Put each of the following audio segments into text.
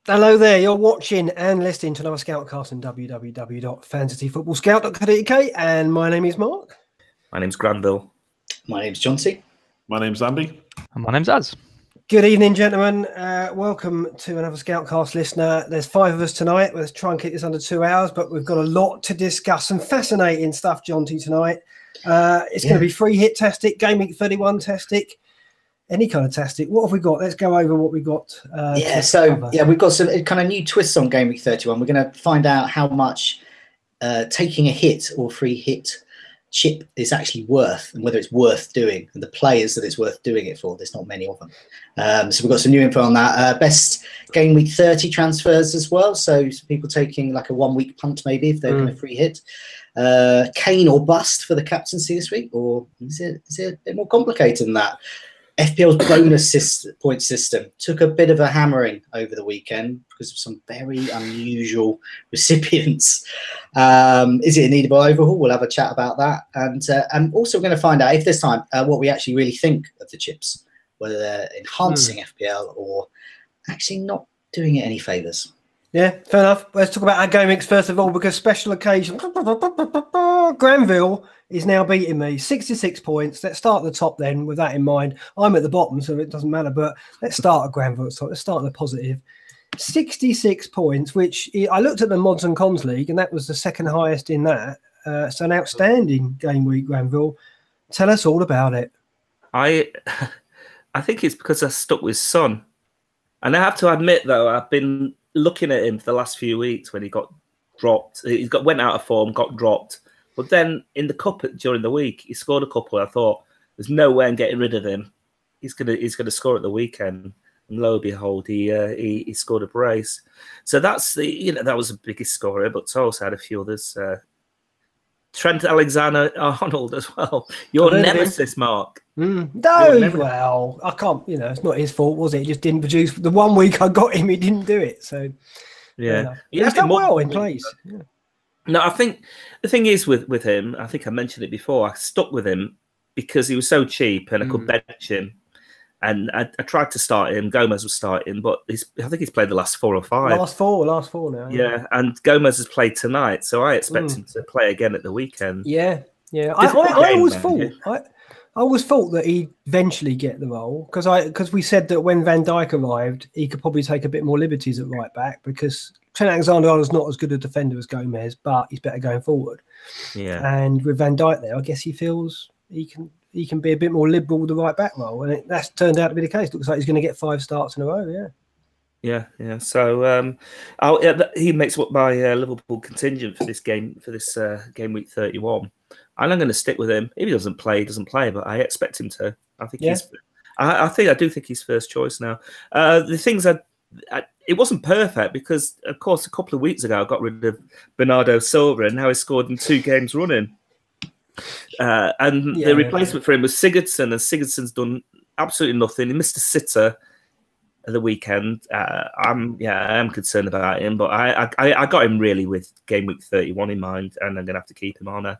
Hello there, you're watching and listening to another Scoutcast on www.fantasyfootballscout.co.uk, and my name is Mark. My name's Granville. My name's Chauncey. My name's Andy. And my name's Az. Good evening, gentlemen. Welcome to another Scoutcast listener. There's 5 of us tonight. Let's try and keep this under 2 hours, but we've got a lot to discuss. Some fascinating stuff, Jonty, tonight. It's going to be free hit tastic, Game Week 31 tastic. Any kind of tastic. What have we got? Let's go over what we got. We've got some kind of new twists on Game Week 31. We're going to find out how much taking a hit or free hit chip is actually worth, and whether it's worth doing, and the players that it's worth doing it for. There's not many of them. So we've got some new info on that. Best Game Week 30 transfers as well. So people taking like a 1 week punt maybe if they're going to free hit. Kane or bust for the captaincy this week, or is it a bit more complicated than that? FPL's bonus point system took a bit of a hammering over the weekend because of some very unusual recipients. Is it in need of an overhaul? We'll have a chat about that. And I'm also going to find out, if there's time, what we actually really think of the chips, whether they're enhancing FPL or actually not doing it any favours. Yeah, fair enough. Let's talk about our game mix first of all, because special occasion. Granville is now beating me. 66 points. Let's start at the top then with that in mind. I'm at the bottom, so it doesn't matter, but let's start at Granville. Let's start at the positive. 66 points, which I looked at the Mods and Cons League, and that was the second highest in that. So an outstanding game week, Granville. Tell us all about it. I think it's because I stuck with Son. And I have to admit, though, I've been looking at him for the last few weeks when he got dropped. Went out of form, got dropped. But then in the cup during the week, he scored a couple. I thought, there's no way I'm getting rid of him. He's gonna score at the weekend. And lo and behold, he scored a brace. So that's that was the biggest scorer, but also had a few others. Trent Alexander-Arnold as well. Your nemesis, Mark. Well, I can't. It's not his fault, was it? He just didn't produce. The 1 week I got him, he didn't do it. So he's done well in place. Yeah. No, I think the thing is with him, I think I mentioned it before, I stuck with him because he was so cheap and I could bench him. And I tried to start him. Gomez was starting, but I think he's played the last 4 or 5. Last four now. Yeah, and Gomez has played tonight, so I expect him to play again at the weekend. Yeah. I always thought that he'd eventually get the role because we said that when Van Dijk arrived, he could probably take a bit more liberties at right back because Trent Alexander-Arnold's not as good a defender as Gomez, but he's better going forward. Yeah, and with Van Dijk there, I guess he feels he can be a bit more liberal with the right back role, and that's turned out to be the case. Looks like he's going to get 5 starts in a row. Yeah. So he makes up my Liverpool contingent for this game game week 31. And I'm going to stick with him. If he doesn't play, but I expect him to. I think I do think he's first choice now. The things it wasn't perfect because, of course, a couple of weeks ago I got rid of Bernardo Silva, and now he's scored in 2 games running. The replacement for him was Sigurdsson, and Sigurdsson's done absolutely nothing. He missed a sitter at the weekend. I am concerned about him, but I got him really with game week 31 in mind, and I'm going to have to keep him on there.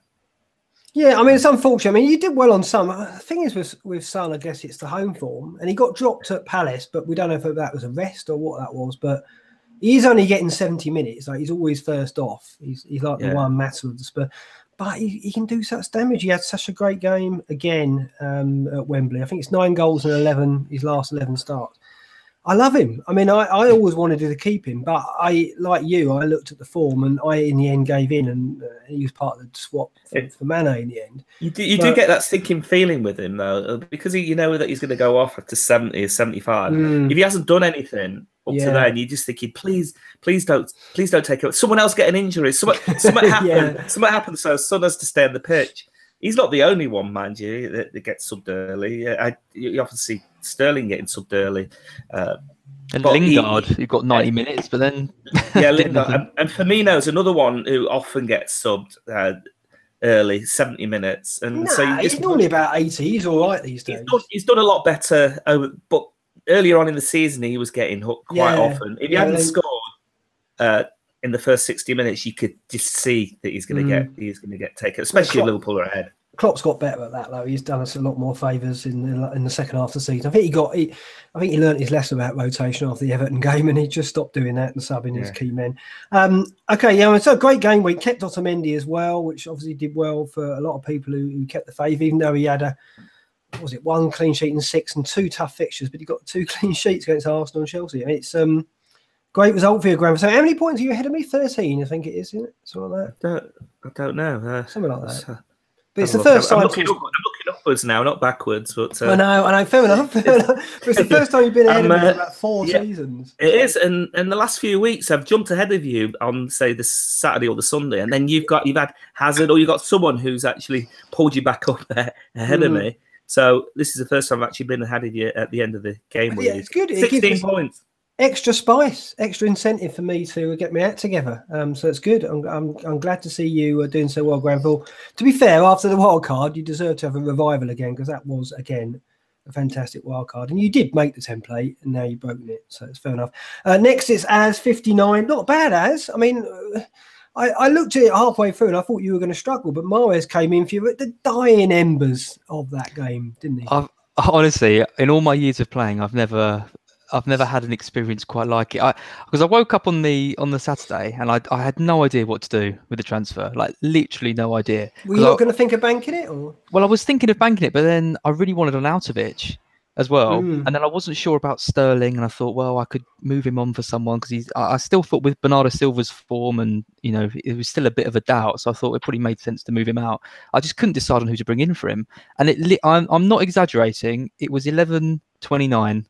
Yeah, I mean, it's unfortunate. I mean, you did well on Son. The thing is with Son, I guess it's the home form. And he got dropped at Palace, but we don't know if that was a rest or what that was. But he's only getting 70 minutes. Like, he's always first off. He's like the one matter of the Spurs. But he can do such damage. He had such a great game again at Wembley. I think it's 9 goals and 11, his last 11 starts. I love him. I mean, I always wanted to keep him, but I looked at the form and I, in the end, gave in, and he was part of the swap for Mane in the end. You do get that sinking feeling with him, though, because you know that he's going to go off after 70 or 75. If he hasn't done anything up to then, you're just thinking, please don't take it. Someone else get an injury. Something happened. Something happened, so Son has to stay on the pitch. He's not the only one, mind you, that gets subbed early. You often see Sterling getting subbed early. And Lingard, you've got 90 minutes, but then... Lingard. And Firmino's another one who often gets subbed early, 70 minutes. And he's normally about 80. He's all right these days. He's done a lot better, but earlier on in the season, he was getting hooked quite often. If he hadn't scored... in the first 60 minutes, you could just see that he's going to get taken, especially if Liverpool are ahead. Klopp's got better at that though. He's done us a lot more favours in the second half of the season. I think he learnt his lesson about rotation after the Everton game, and he just stopped doing that and subbing his key men. So great game week. Kept Otamendi as well, which obviously did well for a lot of people who kept the faith, even though he had one clean sheet in 6 and 2 tough fixtures, but he got 2 clean sheets against Arsenal and Chelsea. I mean, it's great result for you, Graham. So how many points are you ahead of me? 13, I think it is, isn't it? Something like that. I don't know. Something like that. But it's the first time. I'm looking upwards now, not backwards. But I know, fair enough. But it's the first time you've been ahead of me in about 4 seasons. It is, and in the last few weeks, I've jumped ahead of you on, say, the Saturday or the Sunday, and then you've had Hazard, or you've got someone who's actually pulled you back up ahead of me. So this is the first time I've actually been ahead of you at the end of the game. Yeah, it's good. 16 points. Extra spice, extra incentive for me to get my act together. So it's good. I'm glad to see you doing so well, Granville. To be fair, after the wild card, you deserve to have a revival again, because that was again a fantastic wild card, and you did make the template, and now you've broken it, so it's fair enough. Next is Az59. Not bad, Az. I mean, I looked at it halfway through, and I thought you were going to struggle, but Mahrez came in for you at the dying embers of that game, didn't he? Honestly, in all my years of playing, I've never had an experience quite like it. Because I woke up on the Saturday and I had no idea what to do with the transfer. Like literally no idea. Were you not going to think of banking it? Or? Well, I was thinking of banking it, but then I really wanted an Arnautovic as well. And then I wasn't sure about Sterling, and I thought, well, I could move him on for someone, because I still thought with Bernardo Silva's form, and it was still a bit of a doubt. So I thought it probably made sense to move him out. I just couldn't decide on who to bring in for him. And I'm not exaggerating. It was 11:29.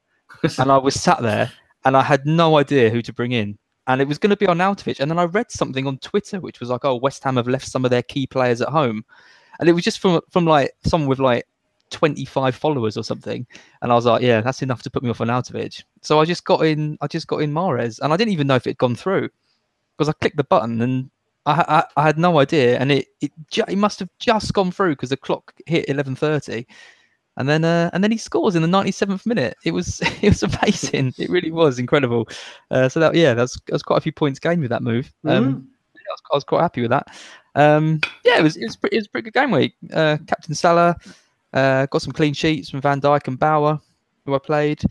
And I was sat there and I had no idea who to bring in. And it was going to be Arnautovic. And then I read something on Twitter, which was like, oh, West Ham have left some of their key players at home. And it was just from like someone with like 25 followers or something. And I was like, yeah, that's enough to put me off Arnautovic. So I just got in Mahrez, and I didn't even know if it had gone through, because I clicked the button and I had no idea. And it must have just gone through, because the clock hit 11:30. And then he scores in the 97th minute. It was amazing. It really was incredible. So that was quite a few points gained with that move. I was quite happy with that. It was a pretty good game week. Captain Salah got some clean sheets from Van Dijk and Bauer, who I played.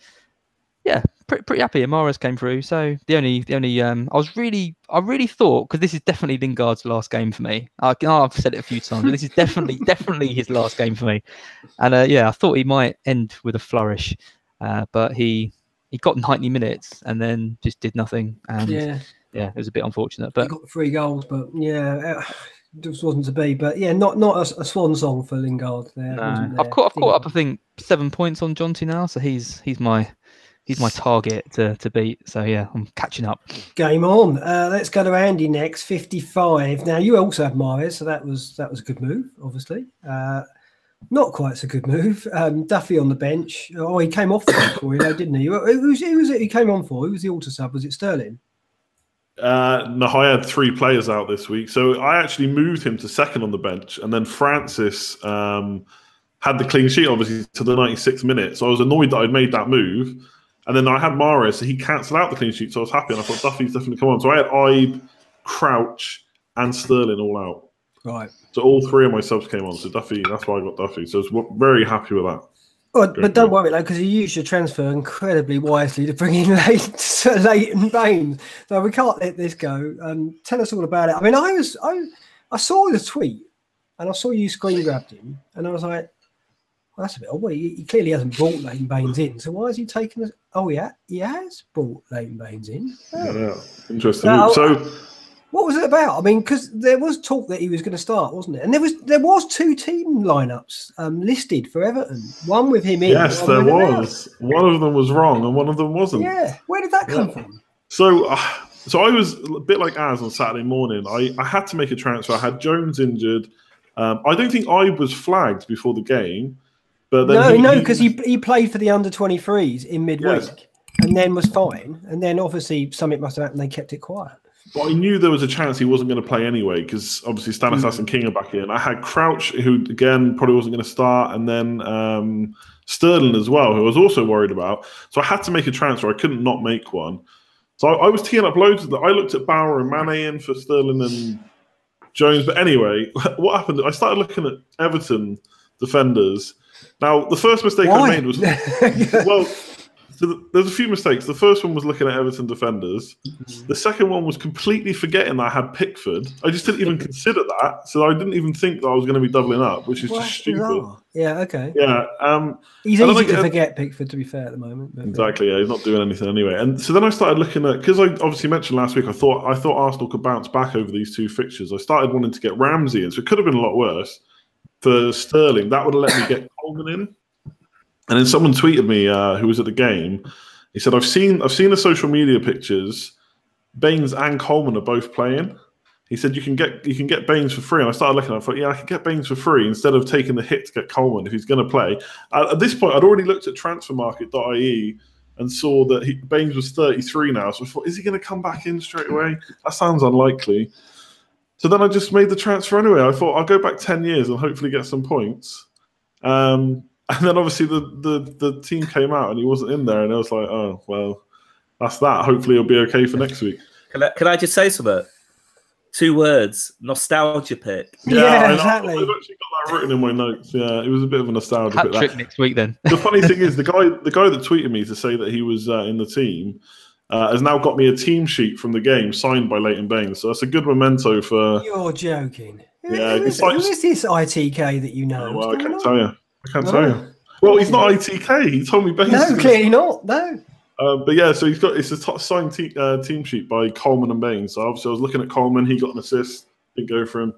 Yeah, pretty happy. Mahrez came through. So the only I really thought, because this is definitely Lingard's last game for me. I've said it a few times, but this is definitely his last game for me. And I thought he might end with a flourish, but he got 90 minutes and then just did nothing. And it was a bit unfortunate. But he got 3 goals, but just wasn't to be. But not a swan song for Lingard there. No. I've caught up, I think, 7 points on Jonty now, so he's my target to beat. So I'm catching up. Game on. Let's go to Andy next. 55. Now you also have Mahrez, so that was a good move. Obviously, not quite so good move. Duffy on the bench. Oh, he came off the bench for you, didn't he? Who was it he came on for? Who was the auto sub? Was it Sterling? No, I had 3 players out this week, so I actually moved him to second on the bench, and then Francis had the clean sheet obviously to the 96th minute. So I was annoyed that I'd made that move. And then I had Mahrez, so he cancelled out the clean sheet, so I was happy, and I thought Duffy's definitely come on. So I had Ibe, Crouch, and Sterling all out. Right. So all 3 of my subs came on. So Duffy, that's why I got Duffy. So I was very happy with that. But don't worry, because you used your transfer incredibly wisely to bring in Leighton Baines. So we can't let this go. Tell us all about it. I mean, I saw the tweet, and I saw you screen grabbed him, and I was like, well, that's a bit odd. Well, he clearly hasn't brought Leighton Baines in. So why is he taking us? Oh, yeah, he has brought Leighton Baines in. Oh. Yeah, interesting. So what was it about? I mean, because there was talk that he was going to start, wasn't it? And there was 2 team lineups listed for Everton. One with him in. Yes, there was. One of them was wrong, and one of them wasn't. Yeah, where did that come from? So I was a bit like Az on Saturday morning. I had to make a transfer. I had Jones injured. I don't think Ibe was flagged before the game. But then because he played for the under-23s in midweek, and then was fine. And then obviously something must have happened. They kept it quiet. But I knew there was a chance he wasn't going to play anyway, because obviously Stanislas and King are back in. I had Crouch, who again probably wasn't going to start, and then Sterling as well, who I was also worried about. So I had to make a transfer. I couldn't not make one. So I was teeing up loads of them. I looked at Bauer and Mane in for Sterling and Jones. But anyway, what happened? I started looking at Everton defenders. Now, the first mistake I made was so there's a few mistakes. The first one was looking at Everton defenders. The second one was completely forgetting that I had Pickford. I just didn't even consider that, so I didn't even think that I was going to be doubling up, which is just stupid. Yeah, okay. Yeah, he's easy to forget Pickford, to be fair, at the moment. But, exactly. Yeah, he's not doing anything anyway. And so then I started looking at, because I obviously mentioned last week, I thought Arsenal could bounce back over these two fixtures. I started wanting to get Ramsey in, so it could have been a lot worse for Sterling. That would have let me get Coleman in. And then someone tweeted me who was at the game. He said, I've seen the social media pictures. Baines and Coleman are both playing. He said you can get Baines for free. And I started looking. I thought, yeah, I could get Baines for free instead of taking the hit to get Coleman if he's going to play. At this point, I'd already looked at transfermarket.ie and saw that Baines was 33 now. So I thought, is he going to come back in straight away? That sounds unlikely. So then I just made the transfer anyway. I thought I'll go back 10 years and hopefully get some points. And then obviously the team came out and he wasn't in there, and I was like, oh well, that's that. Hopefully he'll be okay for next week. Can I just say something? 2 words: nostalgia pick. Yeah, exactly. I've actually got that written in my notes. Yeah, it was a bit of a nostalgia pick. Hat-trick next week then. The funny thing is, the guy that tweeted me to say that he was in the team has now got me a team sheet from the game signed by Leighton Baines. So that's a good memento for. You're joking. Yeah, who is this ITK that you know? Well, I can't tell you. Tell you. Well, he's not ITK. He told me Baines. No, clearly not. No. But yeah, so it's a top signed team sheet by Coleman and Baines. So obviously I was looking at Coleman. He got an assist. Didn't go for him.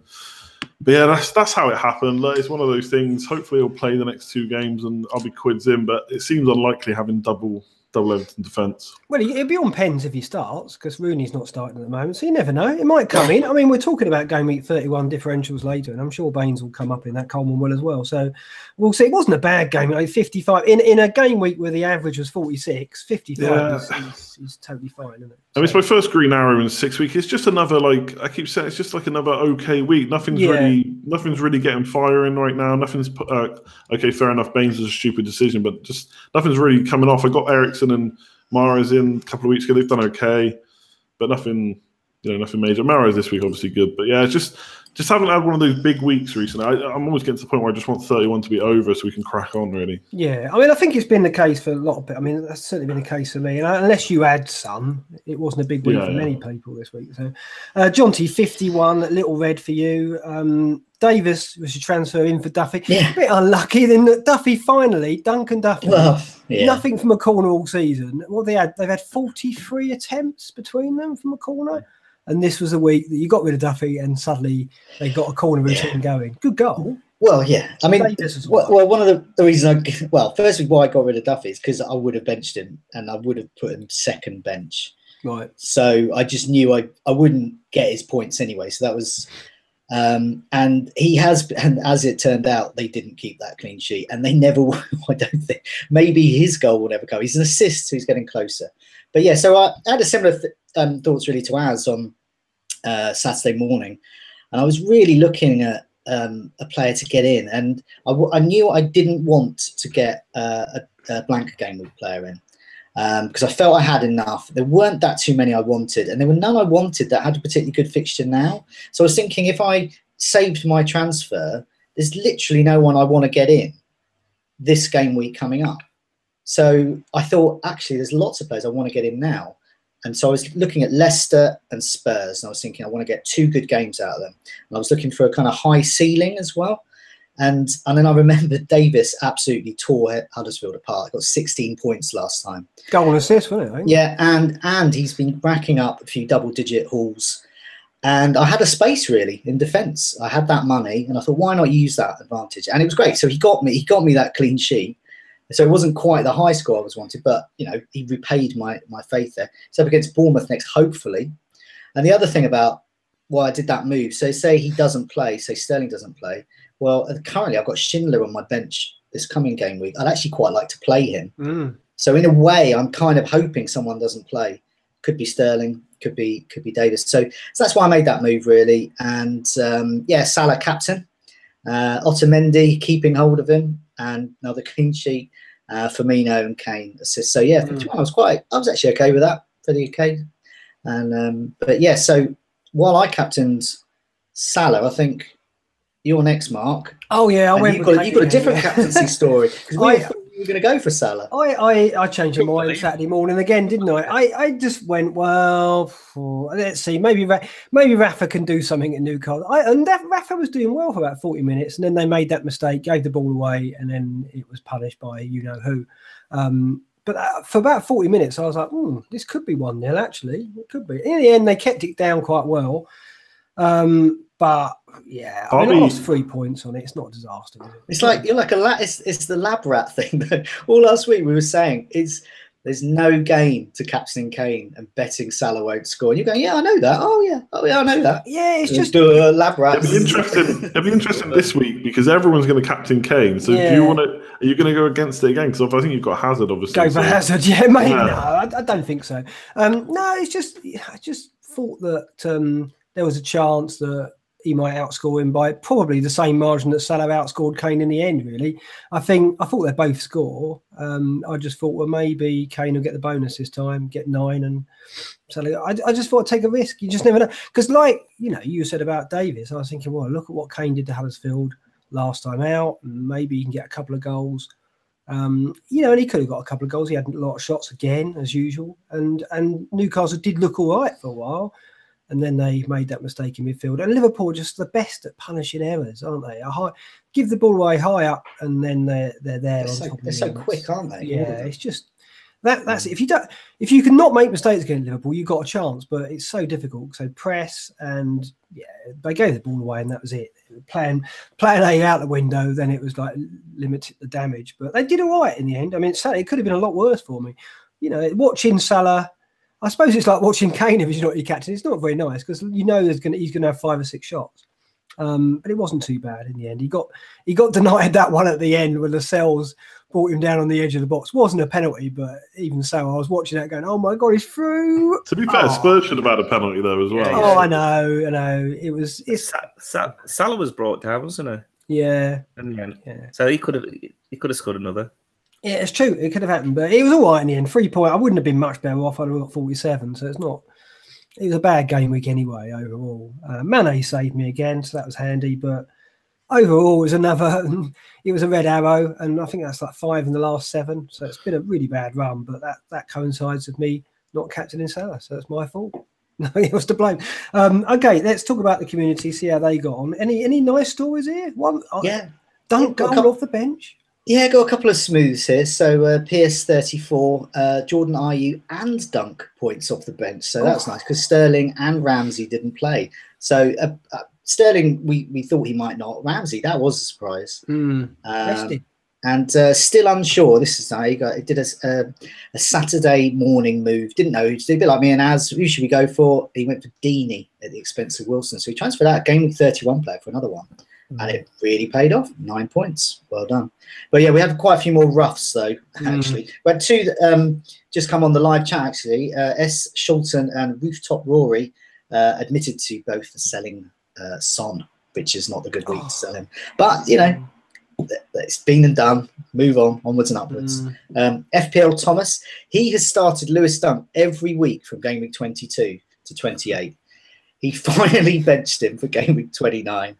But yeah, that's how it happened. Like, it's one of those things. Hopefully he'll play the next 2 games and I'll be quids in. But it seems unlikely having double Everton defence. Well, he'll be on pens if he starts, because Rooney's not starting at the moment, so you never know. It might come in. I mean, we're talking about game week 31 differentials later, and I'm sure Baines will come up in that. Coleman will as well. So we'll see. It wasn't a bad game. Like 55 in a game week where the average was 46. 55 is totally fine, isn't it? I mean, it's my first green arrow in 6 weeks. It's just another, like I keep saying, it's just like another okay week. Nothing's really getting firing right now. Nothing's okay. Fair enough. Baines is a stupid decision, but just nothing's really coming off. I got Ericsson and Mahrez in a couple of weeks ago. They've done okay, but nothing major. Mahrez this week obviously good, but yeah, just haven't had one of those big weeks recently. I'm always getting to the point where I just want 31 to be over so we can crack on, really. Yeah, I mean, I think it's been the case for a lot of people. I mean, that's certainly been the case for me. And unless you add some, it wasn't a big week for many people this week. So, Jonty, 51, little red for you. Davis was a transfer in for Duffy. Yeah. A bit unlucky. Then Duffy finally, Duncan Duffy. Well, nothing from a corner all season. What they've had 43 attempts between them from a corner. And this was a week that you got rid of Duffy and suddenly they got a corner routine going. Good goal. Well, yeah. I mean, one of the reasons firstly, why I got rid of Duffy is because I would have benched him and I would have put him second bench. Right. So I just knew I wouldn't get his points anyway. So that was... and he has, and as it turned out, they didn't keep that clean sheet, and they never will. I don't think. Maybe his goal will never come. He's an assist, so he's getting closer. But yeah, so I had a similar thoughts really to Az on Saturday morning, and I was really looking at a player to get in, and I knew I didn't want to get a blank game week player in. Because I felt I had enough. There weren't that too many I wanted, and there were none I wanted that had a particularly good fixture now. So I was thinking, if I saved my transfer, there's literally no one I want to get in this game week coming up. So I thought, actually, there's lots of players I want to get in now. And so I was looking at Leicester and Spurs, and I was thinking I want to get 2 good games out of them. And I was looking for a kind of high ceiling as well. And then I remembered Davis absolutely tore Huddersfield apart. He got 16 points last time. Goal and assist, wasn't it? I think? Yeah, and he's been racking up a few double-digit hauls. And I had a space really in defence. I had that money, and I thought, why not use that advantage? And it was great. So he got me that clean sheet. So it wasn't quite the high score I was wanted, but he repaid my faith there. It's up against Bournemouth next, hopefully. And the other thing about why I did that move, so say he doesn't play, say Sterling doesn't play. Well, currently I've got Schindler on my bench this coming game week. I'd actually quite like to play him. So in a way, I'm kind of hoping someone doesn't play. Could be Sterling, could be Davis. So that's why I made that move, really. And Salah captain, Otamendi keeping hold of him, and another clean sheet. Firmino and Kane assist. So yeah, 51, I was actually okay with that for the occasion. And but yeah, so while I captained Salah, I think you're next, Mark. Oh yeah, You've got a different captaincy story because we were going to go for Salah. I changed my mind Saturday morning again, didn't I? I just went, well, let's see, maybe Rafa can do something at Newcastle. And Rafa was doing well for about 40 minutes, and then they made that mistake, gave the ball away, and then it was punished by you know who. But for about 40 minutes, I was like, this could be 1-0, actually. It could be. In the end, they kept it down quite well. But yeah, I lost 3 points on it. It's not a disaster. Is it? It's like you're like it's the lab rat thing. All last week we were saying there's no gain to captaining Kane and betting Salah won't score. And you're going, yeah, I know that. Oh yeah, I know that. Yeah, it's just do a lab rat. It'll be interesting this week because everyone's going to captain Kane. So do you want to? Are you going to go against it again? Because I think you've got Hazard, obviously. Go for Hazard, yeah, mate. Yeah. No, I don't think so. No, it's just I just thought that there was a chance that he might outscore him by probably the same margin that Salah outscored Kane in the end, really. I thought they'd both score. I just thought, well, maybe Kane will get the bonus this time, get 9. And Salah, I just thought I'd take a risk. You just never know. Because like, you said about Davis, I was thinking, well, look at what Kane did to Huddersfield last time out. And maybe he can get a couple of goals. And he could have got a couple of goals. He had a lot of shots again, as usual. And Newcastle did look all right for a while. And then they made that mistake in midfield. And Liverpool are just the best at punishing errors, aren't they? Give the ball away high up, and then they're there. They're so quick, aren't they? Yeah, it's just that's it. If you can not make mistakes against Liverpool, you've got a chance. But it's so difficult. So press, and they gave the ball away, and that was it. Plan A out the window. Then it was like limited the damage. But they did all right in the end. I mean, it could have been a lot worse for me. Watching Salah. I suppose it's like watching Kane if he's not your captain. It's not very nice because he's going to have 5 or 6 shots. But it wasn't too bad in the end. He got denied that one at the end when Lascelles brought him down on the edge of the box. Wasn't a penalty, but even so, I was watching that going, oh my God, he's through. To be fair, Spurs should have had a penalty though as well. Oh, I know. Salah was brought down, wasn't he? Yeah. In the end. Yeah. So he could have scored another. Yeah, it's true. It could have happened, but it was all right in the end. 3 points. I wouldn't have been much better off. I'd have got 47. So it's not. It was a bad game week anyway. Overall, Mane saved me again, so that was handy. But overall, it was another. It was a red arrow, and I think that's like 5 in the last 7. So it's been a really bad run. But that coincides with me not captaining Salah, so it's my fault. Nobody else to blame. Okay, let's talk about the community. See how they got on. Any nice stories here? Dunk goal off the bench. Yeah, got a couple of smooths here. So Pierce 34, Jordan Ayew and Dunk points off the bench. So that's nice because Sterling and Ramsey didn't play. So Sterling, we thought he might not. Ramsey, that was a surprise. And still unsure. This is how he did a Saturday morning move. Didn't know who to do. A bit like me and Az. Who should we go for? He went for Deeney at the expense of Wilson. So he transferred out a game week 31 player for another one. And it really paid off. 9 points. Well done. But yeah, we have quite a few more roughs though, actually. We had 2 just come on the live chat, actually. S. Shulton and Rooftop Rory admitted to both selling Son, which is not the good week to sell him. But, it's been and done. Move on, onwards and upwards. FPL Thomas, he has started Lewis Dunk every week from game week 22 to 28. He finally benched him for game week 29.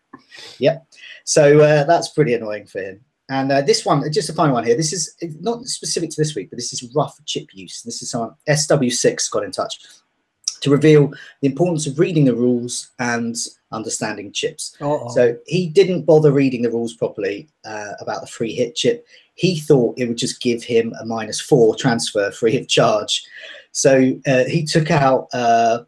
Yep. So that's pretty annoying for him. And this one, just a final one here. This is not specific to this week, but this is rough chip use. This is someone, SW6 got in touch to reveal the importance of reading the rules and understanding chips. So he didn't bother reading the rules properly about the free hit chip. He thought it would just give him a -4 transfer free of charge. So he took out Pogba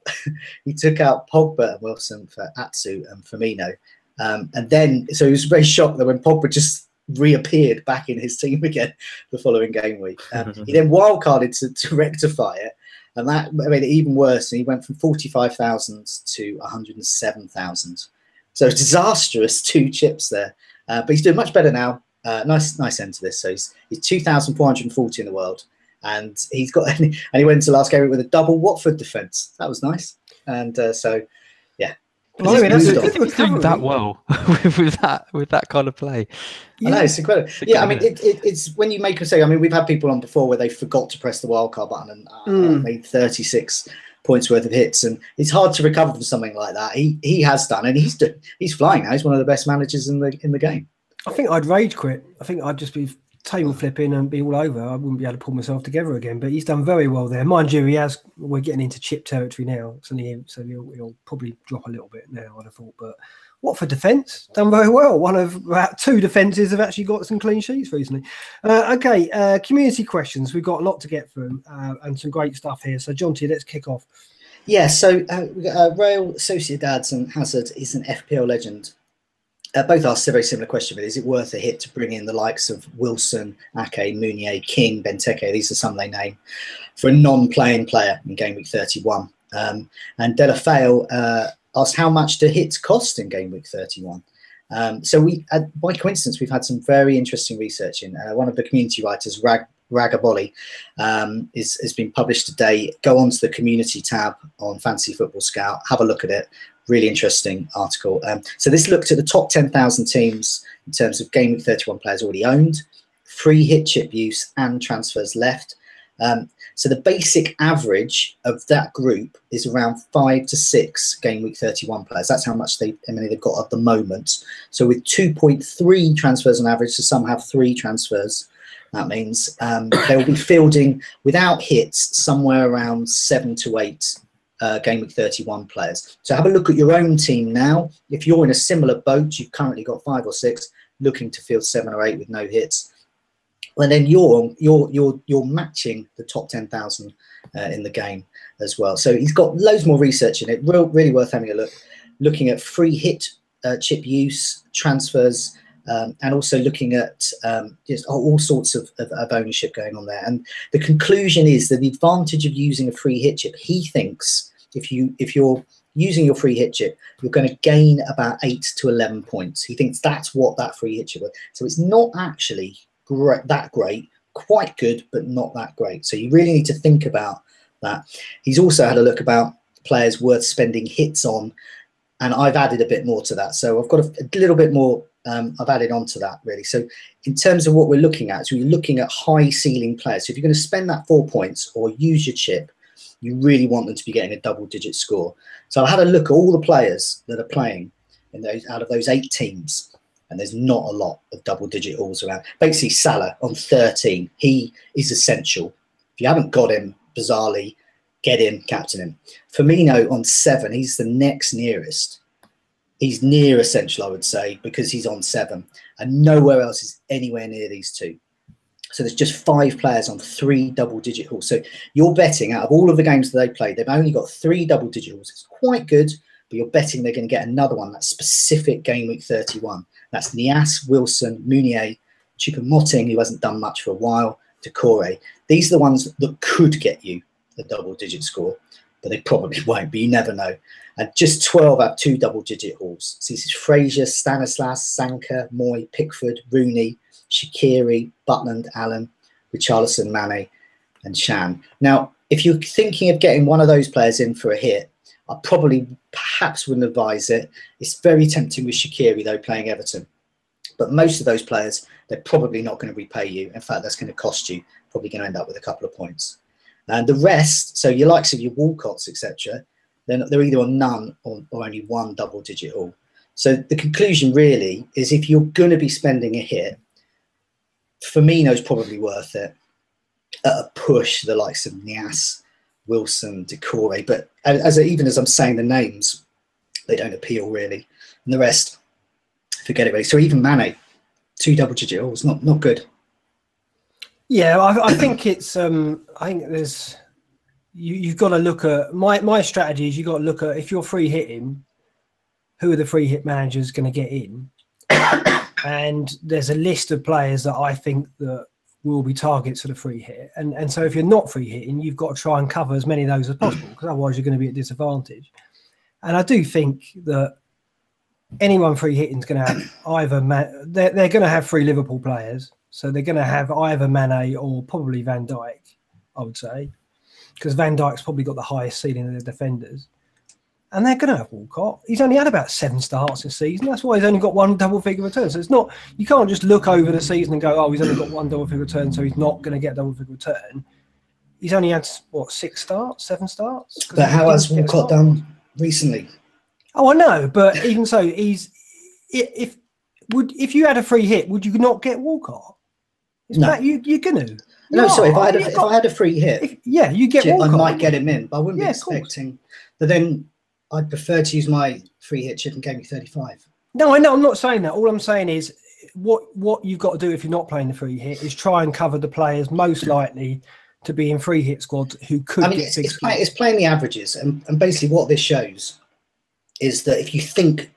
and Wilson for Atsu and Firmino. And then, so he was very shocked that when Pogba just reappeared back in his team again the following game week. He then wildcarded to rectify it. And that made it even worse. And he went from 45,000 to 107,000. So disastrous 2 chips there. But he's doing much better now. Nice end to this. So he's 2,440 in the world. And he went to last game with a double Watford defence. That was nice. And yeah. Well, he's doing that well with that kind of play. I know, it's incredible. Yeah, I mean, it's when you make a mistake. I mean, we've had people on before where they forgot to press the wildcard button and made 36 points worth of hits, and it's hard to recover from something like that. He has done, and he's flying now. He's one of the best managers in the game. I think I'd rage quit. I think I'd just be table flipping and be all over. I wouldn't be able to pull myself together again. But he's done very well there. Mind you, we're getting into chip territory now, so he'll probably drop a little bit now, I'd have thought. But Watford defence done very well. One of about 2 defences have actually got some clean sheets recently. Okay, community questions. We've got a lot to get through and some great stuff here. So, Jonty, let's kick off. Yeah, so Real Sociedad and Hazard is an FPL legend. Both asked a very similar question, but is it worth a hit to bring in the likes of Wilson, Ake, Meunier, King, Benteke? These are some they name for a non-playing player in game week 31. And Delafale asked how much do hits cost in game week 31? So by coincidence, we've had some very interesting research in. One of the community writers, Ragaboli, has been published today. Go onto the community tab on Fantasy Football Scout, have a look at it. Really interesting article. So this looked at the top 10,000 teams in terms of game week 31 players already owned, free hit chip use, and transfers left. So the basic average of that group is around 5 to 6 game week 31 players. That's how much they've got at the moment. So with 2.3 transfers on average, so some have 3 transfers. That means they will be fielding without hits somewhere around 7 to 8 game week 31 players. So have a look at your own team now. If you're in a similar boat, you've currently got 5 or 6 looking to field 7 or 8 with no hits. And then you're matching the top 10,000 in the game as well. So he's got loads more research in it. Really worth having a look. Looking at free hit chip use, transfers, and also looking at just all sorts of ownership going on there. And the conclusion is that the advantage of using a free hit chip, he thinks, if you're using your free hit chip, you're going to gain about 8 to 11 points. He thinks that's what that free hit chip was. So it's not actually that great, quite good, but not that great. So you really need to think about that. He's also had a look about players worth spending hits on, and I've added a bit more to that. So I've got a little bit more I've added on to that, really. So in terms of what we're looking at, so we're looking at high ceiling players. So if you're going to spend that 4 points or use your chip, you really want them to be getting a double-digit score. So I had a look at all the players that are playing in those out of those 8 teams, and there's not a lot of double-digit hauls around. Basically, Salah on 13, he is essential. If you haven't got him, bizarrely, get him, captain him. Firmino on 7, he's the next nearest. He's near essential, I would say, because he's on 7, and nowhere else is anywhere near these 2. So there's just 5 players on 3 double-digit hauls. So you're betting out of all of the games that they played, they've only got 3 double-digit hauls. It's quite good, but you're betting they're going to get another one, that specific game week 31. That's Niasse, Wilson, Meunier, Choupo-Moting, who hasn't done much for a while, Decore. These are the ones that could get you a double-digit score, but they probably won't, but you never know. And just 12 have 2 double-digit hauls. So this is Frazier, Stanislas, Sanka, Moy, Pickford, Rooney, Shaqiri, Butland, Allen, Richarlison, Mane, and Shan. Now, if you're thinking of getting one of those players in for a hit, I perhaps wouldn't advise it. It's very tempting with Shaqiri, though, playing Everton. But most of those players, they're probably not going to repay you. In fact, that's going to cost you. Probably going to end up with a couple of points. And the rest, so your likes of your Walcotts, etc., they're either on none or only 1 double-digit haul. So the conclusion really is if you're going to be spending a hit, Firmino's probably worth it at a push, the likes of Niasse, Wilson, Decore. But even as I'm saying the names, they don't appeal really. And the rest, forget it really. So even Mane, 2 double-digit hauls, not good. Yeah, I think it's. I think there's. You've got to look at my strategy is you've got to look at if you're free hitting, who are the free hit managers going to get in, and there's a list of players that I think that will be targets for the free hit, and so if you're not free hitting, you've got to try and cover as many of those as possible because otherwise you're going to be at disadvantage. And I do think that anyone free hitting is going to have either they're going to have 3 Liverpool players. So they're going to have either Mane or probably Van Dijk, I would say, because Van Dijk's probably got the highest ceiling of the defenders. And they're going to have Walcott. He's only had about 7 starts this season. That's why he's only got 1 double-figure return. So it's not, you can't just look over the season and go, oh, he's only got 1 double-figure return, so he's not going to get double-figure return. he's only had what 7 starts. But how has Walcott done recently? Oh, I know, but even so, if you had a free hit, would you not get Walcott? No, you're gonna. No, so if I had a free hit, you get Walcott. I might get him in, but I wouldn't be expecting. But then I'd prefer to use my free hit chip in game week 35. No, I know. I'm not saying that. All I'm saying is what you've got to do if you're not playing the free hit is try and cover the players most likely to be in free hit squads who could. It's playing the averages, and basically what this shows is that if you think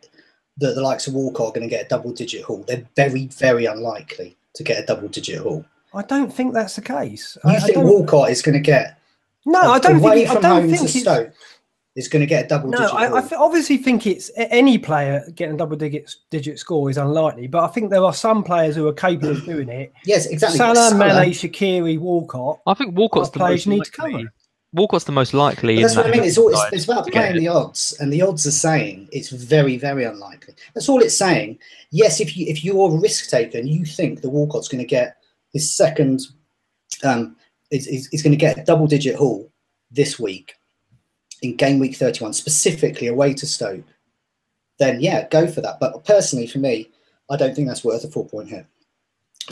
that the likes of Walcott are going to get a double-digit haul, they're very, very unlikely to get a double-digit haul. I don't think that's the case. You think Walcott is going to get? No, I don't think. I don't think Stoke is going to get a double-digit. No, I obviously think it's any player getting a double-digit score is unlikely, but I think there are some players who are capable of doing it. Yes, exactly. Salah, Mane, Shaqiri, Walcott. I think Walcott's the most need to cover. Walcott's the most likely. That's what I mean. It's about playing the odds, and the odds are saying it's very, very unlikely. That's all it's saying. Yes, if you're a risk taker and you think that Walcott's going to get his second, is going to get a double-digit haul this week in game week 31, specifically away to Stoke, then yeah, go for that. But personally, for me, I don't think that's worth a 4-point hit.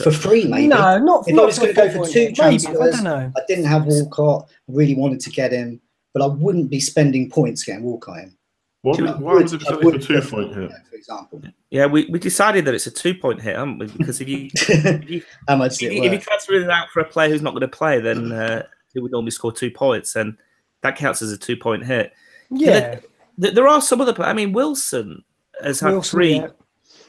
For free, maybe. No, not. If I was going to go for 2 transfers, I don't know. I didn't have Walcott. I really wanted to get him, but I wouldn't be spending points getting Walcott in. What happens if it's only for 2-point hit? For example. Yeah, we decided that it's a 2-point hit, haven't we? Because if you how much if you transfer it out for a player who's not going to play, then he would normally score 2 points, and that counts as a 2-point hit. Yeah, there are some other players. I mean, Wilson has had 3. Yeah.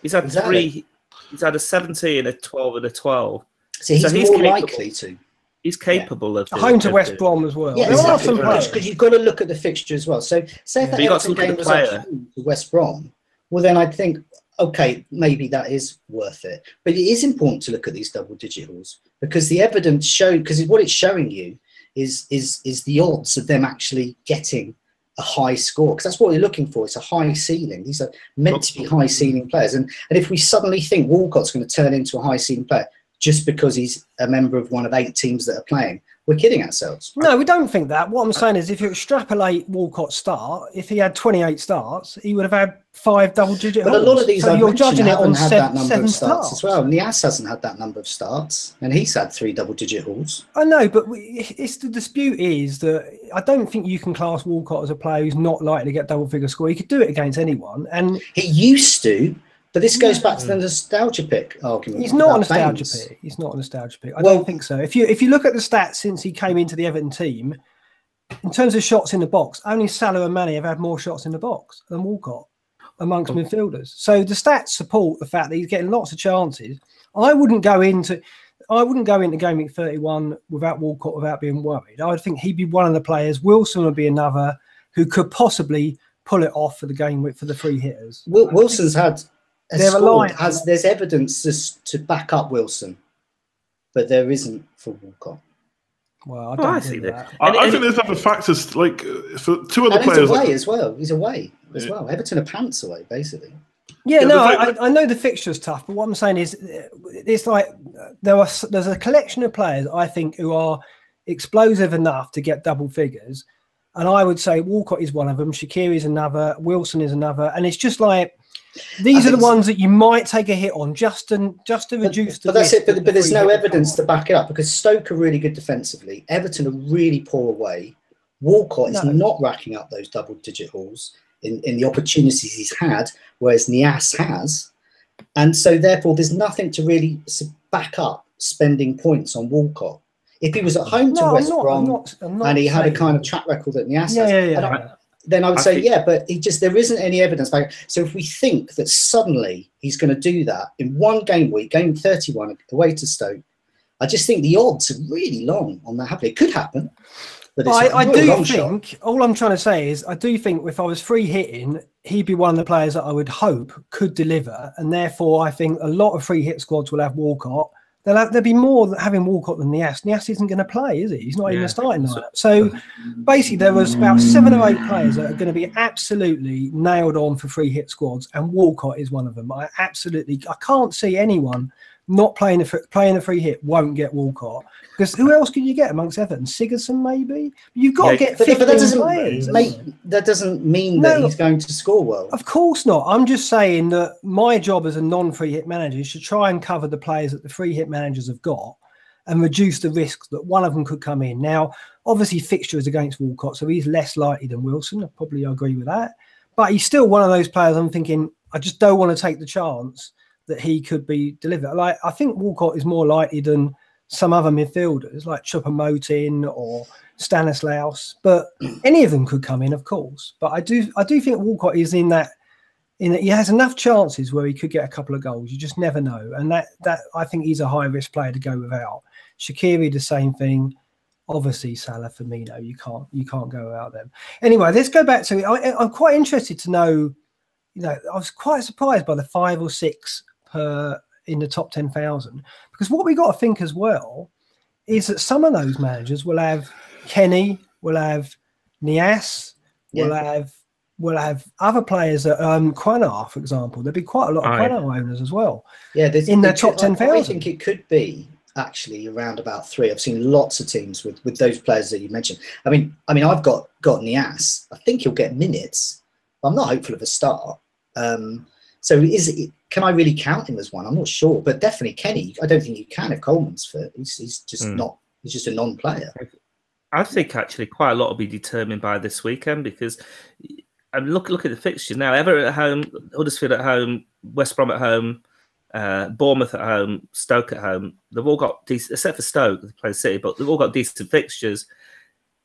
He's had 3. He's had a 17, a 12, and a 12. So he's more likely to. He's capable of home to West Brom as well. Yeah, exactly. Because you've got to look at the fixture as well. So say if Everton game was at home to West Brom, well then I'd think, okay, maybe that is worth it. But it is important to look at these double-digit hauls because the evidence shows, because what it's showing you is the odds of them actually getting a high score, because that's what we're looking for. It's a high ceiling. These are meant to be high ceiling players, and if we suddenly think Walcott's going to turn into a high ceiling player just because he's a member of one of 8 teams that are playing, we're kidding ourselves. No, we don't think that. What I'm saying is if you extrapolate Walcott's start, if he had 28 starts, he would have had 5 double-digit hauls. But a lot of these you're judging it on that number 7 of starts as well. Nias hasn't had that number of starts, and he's had 3 double-digit hauls. I know, but it's the dispute is that I don't think you can class Walcott as a player who's not likely to get double-figure score. He could do it against anyone, and he used to. But this goes back to the nostalgia pick argument. He's not a nostalgia pick. He's not a nostalgia pick. I don't think so. If you look at the stats since he came into the Everton team, in terms of shots in the box, only Salah and Mane have had more shots in the box than Walcott amongst midfielders. So the stats support the fact that he's getting lots of chances. I wouldn't go into game week 31 without Walcott without being worried. I would think he'd be one of the players. Wilson would be another who could possibly pull it off for the game week for the free hitters. Wilson's had. There's evidence to back up Wilson, but there isn't for Walcott. Well, I don't think that. I think there's other factors, like for 2 other players. He's away as well. He's away as well. Everton are pants away, basically. Yeah, no, I know the fixture's tough, but what I'm saying is, it's like there's a collection of players I think who are explosive enough to get double figures, and I would say Walcott is one of them. Shaqiri is another. Wilson is another, and it's just like. These are the ones that you might take a hit on just to reduce the risk. But that's it. But there's no evidence to back it up because Stoke are really good defensively. Everton are really poor away. Walcott is not racking up those double-digit hauls in the opportunities he's had, whereas Nias has. And so, therefore, there's nothing to really back up spending points on Walcott. If he was at home to West Brom and he had a kind of track record that Nias has, then I would say, but there isn't any evidence. So if we think that suddenly he's going to do that in one game week, game 31 away to Stoke, I just think the odds are really long on that happening. It could happen. But I do think, all I'm trying to say is, I do think if I was free hitting, he'd be one of the players that I would hope could deliver. And therefore, I think a lot of free hit squads will have Walcott. There'll be more having Walcott than Nias. Nias isn't going to play, is he? He's not even a starting lineup. So basically, there was about 7 or 8 players that are going to be absolutely nailed on for free hit squads, and Walcott is one of them. I can't see anyone not playing a free hit won't get Walcott. Because who else can you get amongst Everton? Sigurdsson, maybe? You've got to get 15 players. That doesn't mean that he's going to score well. Of course not. I'm just saying that my job as a non-free hit manager is to try and cover the players that the free hit managers have got and reduce the risk that one of them could come in. Now, obviously, fixture is against Walcott, so he's less likely than Wilson. I probably agree with that. But he's still one of those players I'm thinking, I just don't want to take the chance that he could be delivered. Like, I think Walcott is more likely than some other midfielders like Choupo-Moting or Stanislaus, but any of them could come in, of course. But I do think Walcott is in that he has enough chances where he could get a couple of goals. You just never know, and that I think he's a high risk player to go without. Shaqiri, the same thing. Obviously, Salah, Firmino, you can't go without them. Anyway, let's go back to it. I'm quite interested to know. I was quite surprised by the 5 or 6 per in the top 10,000, because what we got to think as well is that some of those managers will have Kenny, will have Nias, will have other players that Quanar, for example. There'll be quite a lot of Quanar owners as well. Yeah, in their top 10,000. I think it could be actually around about 3. I've seen lots of teams with those players that you mentioned. I mean, I've got Nias. I think he'll get minutes. I'm not hopeful of a start. So can I really count him as one? I'm not sure, but definitely Kenny. I don't think you can if Coleman's fit. He's just not. He's just a non-player. I think actually quite a lot will be determined by this weekend, because look at the fixtures now. Everton at home, Huddersfield at home, West Brom at home, Bournemouth at home, Stoke at home. They've all got decent, except for Stoke, they play City, but they've all got decent fixtures.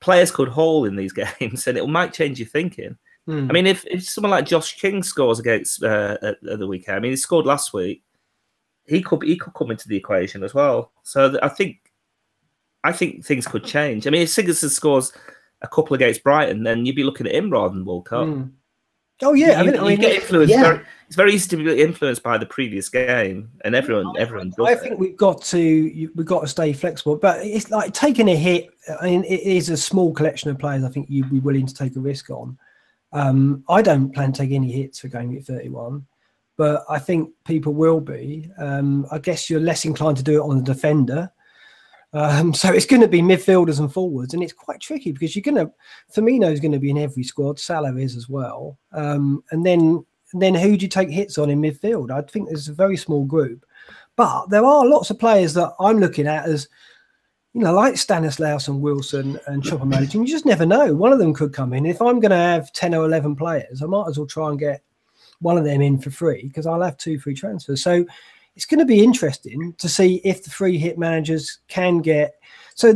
Players could haul in these games, and it might change your thinking. I mean, if someone like Josh King scores against at the weekend, I mean, he scored last week. He could come into the equation as well. So I think things could change. I mean, if Sigurdsson scores a couple against Brighton, then you'd be looking at him rather than Walcott. Oh yeah, you get influenced. Yeah. It's very easy to be influenced by the previous game, and everyone does. I think we've got to stay flexible, but it's like taking a hit. I mean, it is a small collection of players. I think you'd be willing to take a risk on. I don't plan to take any hits for game week 31, but I think people will be. I guess you're less inclined to do it on the defender. So it's going to be midfielders and forwards, and it's quite tricky because Firmino's going to be in every squad. Salah is as well. And then who do you take hits on in midfield? I think there's a very small group, but there are lots of players that I'm looking at as, like Stanislaus and Wilson and Choupo-Moting. You just never know. One of them could come in. If I'm going to have 10 or 11 players, I might as well try and get one of them in for free, because I'll have 2 free transfers. So it's going to be interesting to see if the free hit managers can get. So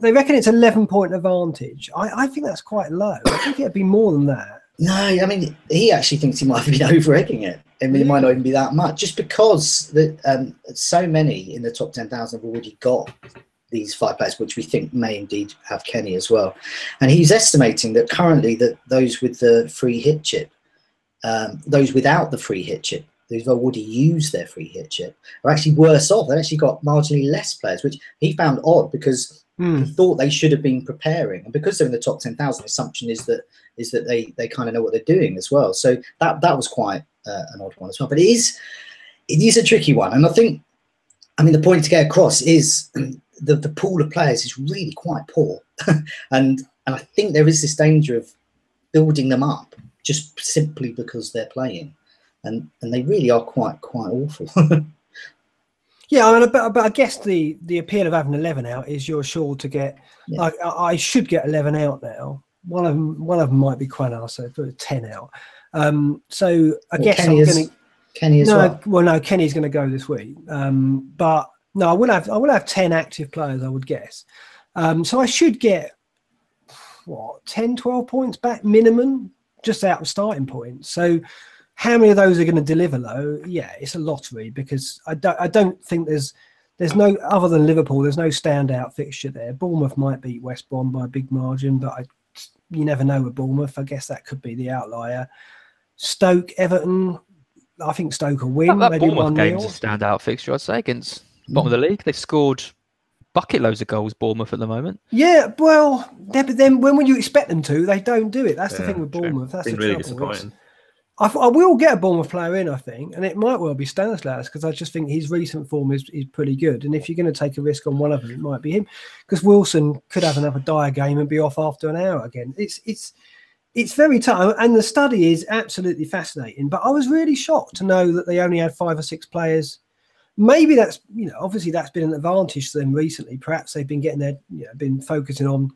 they reckon it's 11-point advantage. I think that's quite low. I think it'd be more than that. No, I mean, he actually thinks he might have been over-egging it. I mean, it might not even be that much, just because so many in the top 10,000 have already got these 5 players, which we think may indeed have Kenny as well. And he's estimating that currently that those with the free hit chip, those without the free hit chip, who've already used their free hit chip, are actually worse off. They've actually got marginally less players, which he found odd, because he thought they should have been preparing. And because they're in the top 10,000, the assumption is that they kind of know what they're doing as well. So that was quite an odd one as well. But it is a tricky one. And the point to get across is the pool of players is really quite poor. and I think there is this danger of building them up just simply because they're playing. And they really are quite awful. Yeah, I mean, but I guess the appeal of having 11 out is you're sure to get. Yeah. Like, I should get 11 out now. One of them might be Quanar, so 10 out. So I guess Kenny I'm going to. Kenny as well. Well, no, Kenny's going to go this week. But no, I will have 10 active players, I would guess. So I should get 10, 12 points back minimum, just out of starting points. So how many of those are going to deliver though? Yeah, it's a lottery, because I don't think there's no, other than Liverpool, there's no standout fixture there. Bournemouth might beat West Brom by a big margin, but you never know with Bournemouth. I guess that could be the outlier. Stoke, Everton, I think Stoke will win. That maybe Bournemouth 1-0. game's a standout fixture, I'd say, against bottom of the league. They've scored bucket loads of goals, Bournemouth, at the moment. Yeah, well, but then when you expect them to, they don't do it. That's the thing with Bournemouth. That's the really trouble. disappointing. I will get a Bournemouth player in, I think, and it might well be Stanislas, because I just think his recent form is pretty good. And if you're going to take a risk on one of them, it might be him, because Wilson could have another dire game and be off after an hour again. It's very tough, and the study is absolutely fascinating. But I was really shocked to know that they only had 5 or 6 players. Maybe that's, obviously that's been an advantage to them recently. Perhaps they've been getting been focusing on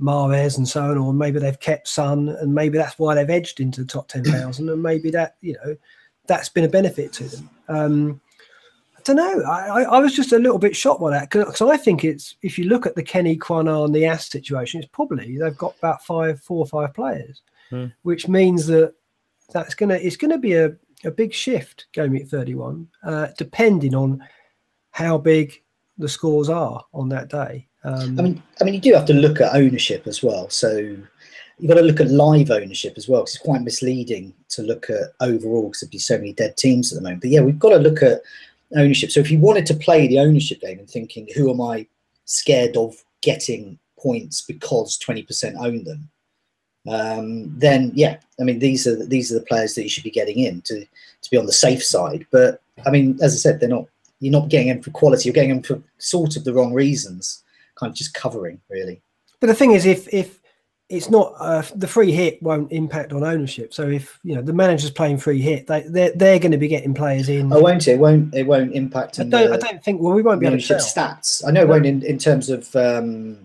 Mahrez and so on, or maybe they've kept Son, and maybe that's why they've edged into the top 10,000, and maybe that that's been a benefit to them. I don't know. I was just a little bit shocked by that, because I think it's, if you look at the Kenny, Quanar and the Ass situation, it's probably they've got about 4 or 5 players, which means that it's gonna be a big shift going at 31, depending on how big the scores are on that day. I mean, you do have to look at ownership as well. So you've got to look at live ownership as well, because it's quite misleading to look at overall, because there'd be so many dead teams at the moment. But yeah, we've got to look at ownership. So if you wanted to play the ownership game and thinking, who am I scared of getting points because 20% own them, then yeah, I mean, these are the players that you should be getting in to be on the safe side. But I mean, as I said, you're not getting them for quality. You're getting them for sort of the wrong reasons, kind of just covering, really. But the thing is, if it's not the free hit won't impact on ownership. So if the manager's playing free hit, they're going to be getting players in. Oh, won't it? It won't impact. I don't think. Well, we won't be able to tell. Stats. I know it won't in terms of